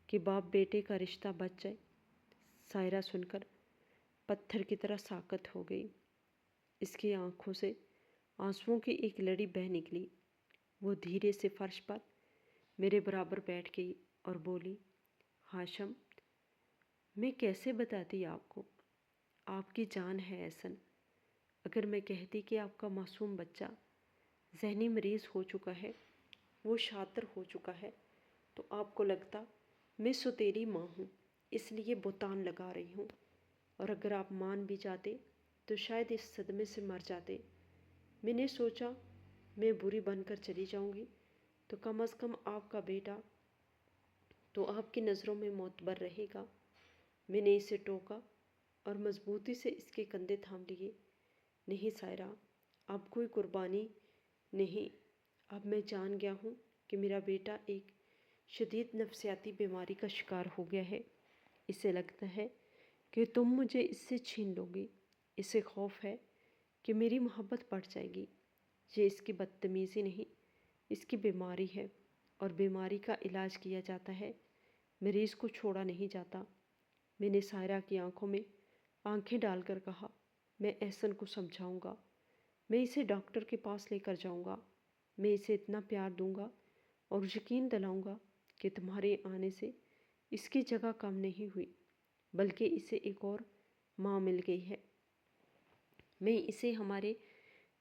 کہ باپ بیٹے کا رشتہ بچ جائے۔ سائرہ سن کر پتھر کی طرح ساکت ہو گئی۔ اس کی آنکھوں سے آنسوؤں کی ایک لڑی بہہ نکلی۔ وہ دھیرے سے فرش پر میرے برابر بیٹھ گئی اور بولی، ہاشم، میں کیسے بتاتی آپ کو؟ آپ کی جان ہے احسن۔ اگر میں کہتی کہ آپ کا معصوم بچہ ذہنی مریض ہو چکا ہے، وہ شاطر ہو چکا ہے، تو آپ کو لگتا میں سوتیلی ماں ہوں، اس لیے بہتان لگا رہی ہوں، اور اگر آپ مان بھی جاتے تو شاید اس صدمے سے مر جاتے۔ میں نے سوچا میں بری بن کر چلی جاؤں گی تو کم از کم آپ کا بیٹا تو آپ کی نظروں میں معتبر رہے گا۔ میں نے اسے ٹوکا اور مضبوطی سے اس کے کندھے تھام لیے۔ نہیں سائرہ، اب کوئی قربانی نہیں، اب میں جان گیا ہوں کہ میرا بیٹا ایک شدید نفسیاتی بیماری کا شکار ہو گیا ہے۔ اسے لگتا ہے کہ تم مجھے اس سے چھین لو گی، اسے خوف ہے کہ میری محبت بڑھ جائے گی۔ یہ اس کی بدتمیزی نہیں، اس کی بیماری ہے، اور بیماری کا علاج کیا جاتا ہے، مریض کو چھوڑا نہیں جاتا۔ میں نے سائرہ کی آنکھوں میں آنکھیں ڈال کر کہا، میں احسن کو سمجھاؤں گا، میں اسے ڈاکٹر کے پاس لے کر جاؤں گا، میں اسے اتنا پیار دوں گا اور یقین دلاؤں گا کہ تمہارے آنے سے اس کی جگہ کم نہیں ہوئی، بلکہ اسے ایک اور ماں مل گئی ہے۔ میں اسے ہمارے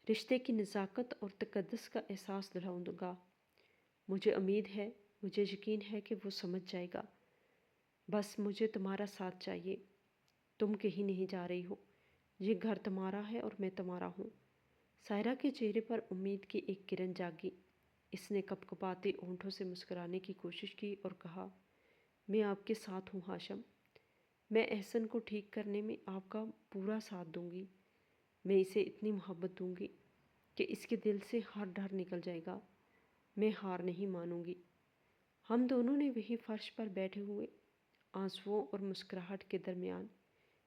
رشتے کی نزاکت اور تقدس کا احساس دلاؤں گا۔ مجھے امید ہے، مجھے یقین ہے کہ وہ سمجھ جائے گا۔ بس مجھے تمہارا ساتھ چاہیے۔ تم کہیں نہیں جا رہی ہو، یہ گھر تمہارا ہے اور میں تمہارا ہوں۔ سائرہ کے چہرے پر امید کی ایک کرن جاگی۔ اس نے کپکپاتے ہونٹوں سے مسکرانے کی کوشش کی اور کہا، میں آپ کے ساتھ ہوں ہاشم۔ میں احسن کو ٹھیک کرنے میں آپ کا پورا ساتھ دوں گی۔ میں اسے اتنی محبت دوں گی کہ اس کے دل سے ہر ڈر نکل جائے گا۔ میں ہار نہیں مانوں گی۔ ہم دونوں نے وہی فرش پر بیٹھے ہوئے آنسوؤں اور مسکراہٹ کے درمیان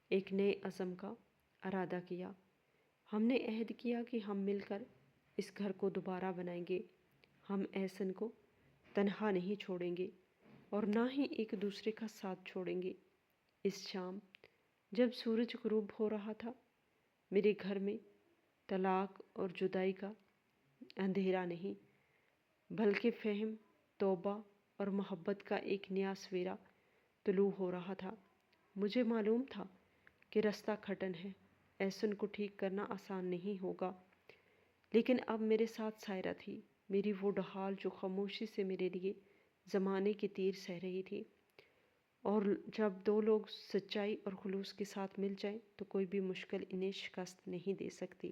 ایک نئے عزم کا ارادہ کیا۔ ہم نے عہد کیا کہ ہم مل کر اس گھر کو دوبارہ بنائیں گے۔ ہم احسن کو تنہا نہیں چھوڑیں گے اور نہ ہی ایک دوسرے کا ساتھ چھوڑیں گے۔ اس شام جب سورج غروب ہو رہا تھا، میرے گھر میں طلاق اور جدائی کا اندھیرا نہیں، بلکہ فہم، توبہ اور محبت کا ایک نیا سویرا طلوع ہو رہا تھا۔ مجھے معلوم تھا کہ رستہ کھٹن ہے، احسن کو ٹھیک کرنا آسان نہیں ہوگا، لیکن اب میرے ساتھ سائرہ تھی، میری وہ ڈھال جو خاموشی سے میرے لیے زمانے کی تیر سہ رہی تھی۔ اور جب دو لوگ سچائی اور خلوص کے ساتھ مل جائیں تو کوئی بھی مشکل انہیں شکست نہیں دے سکتی۔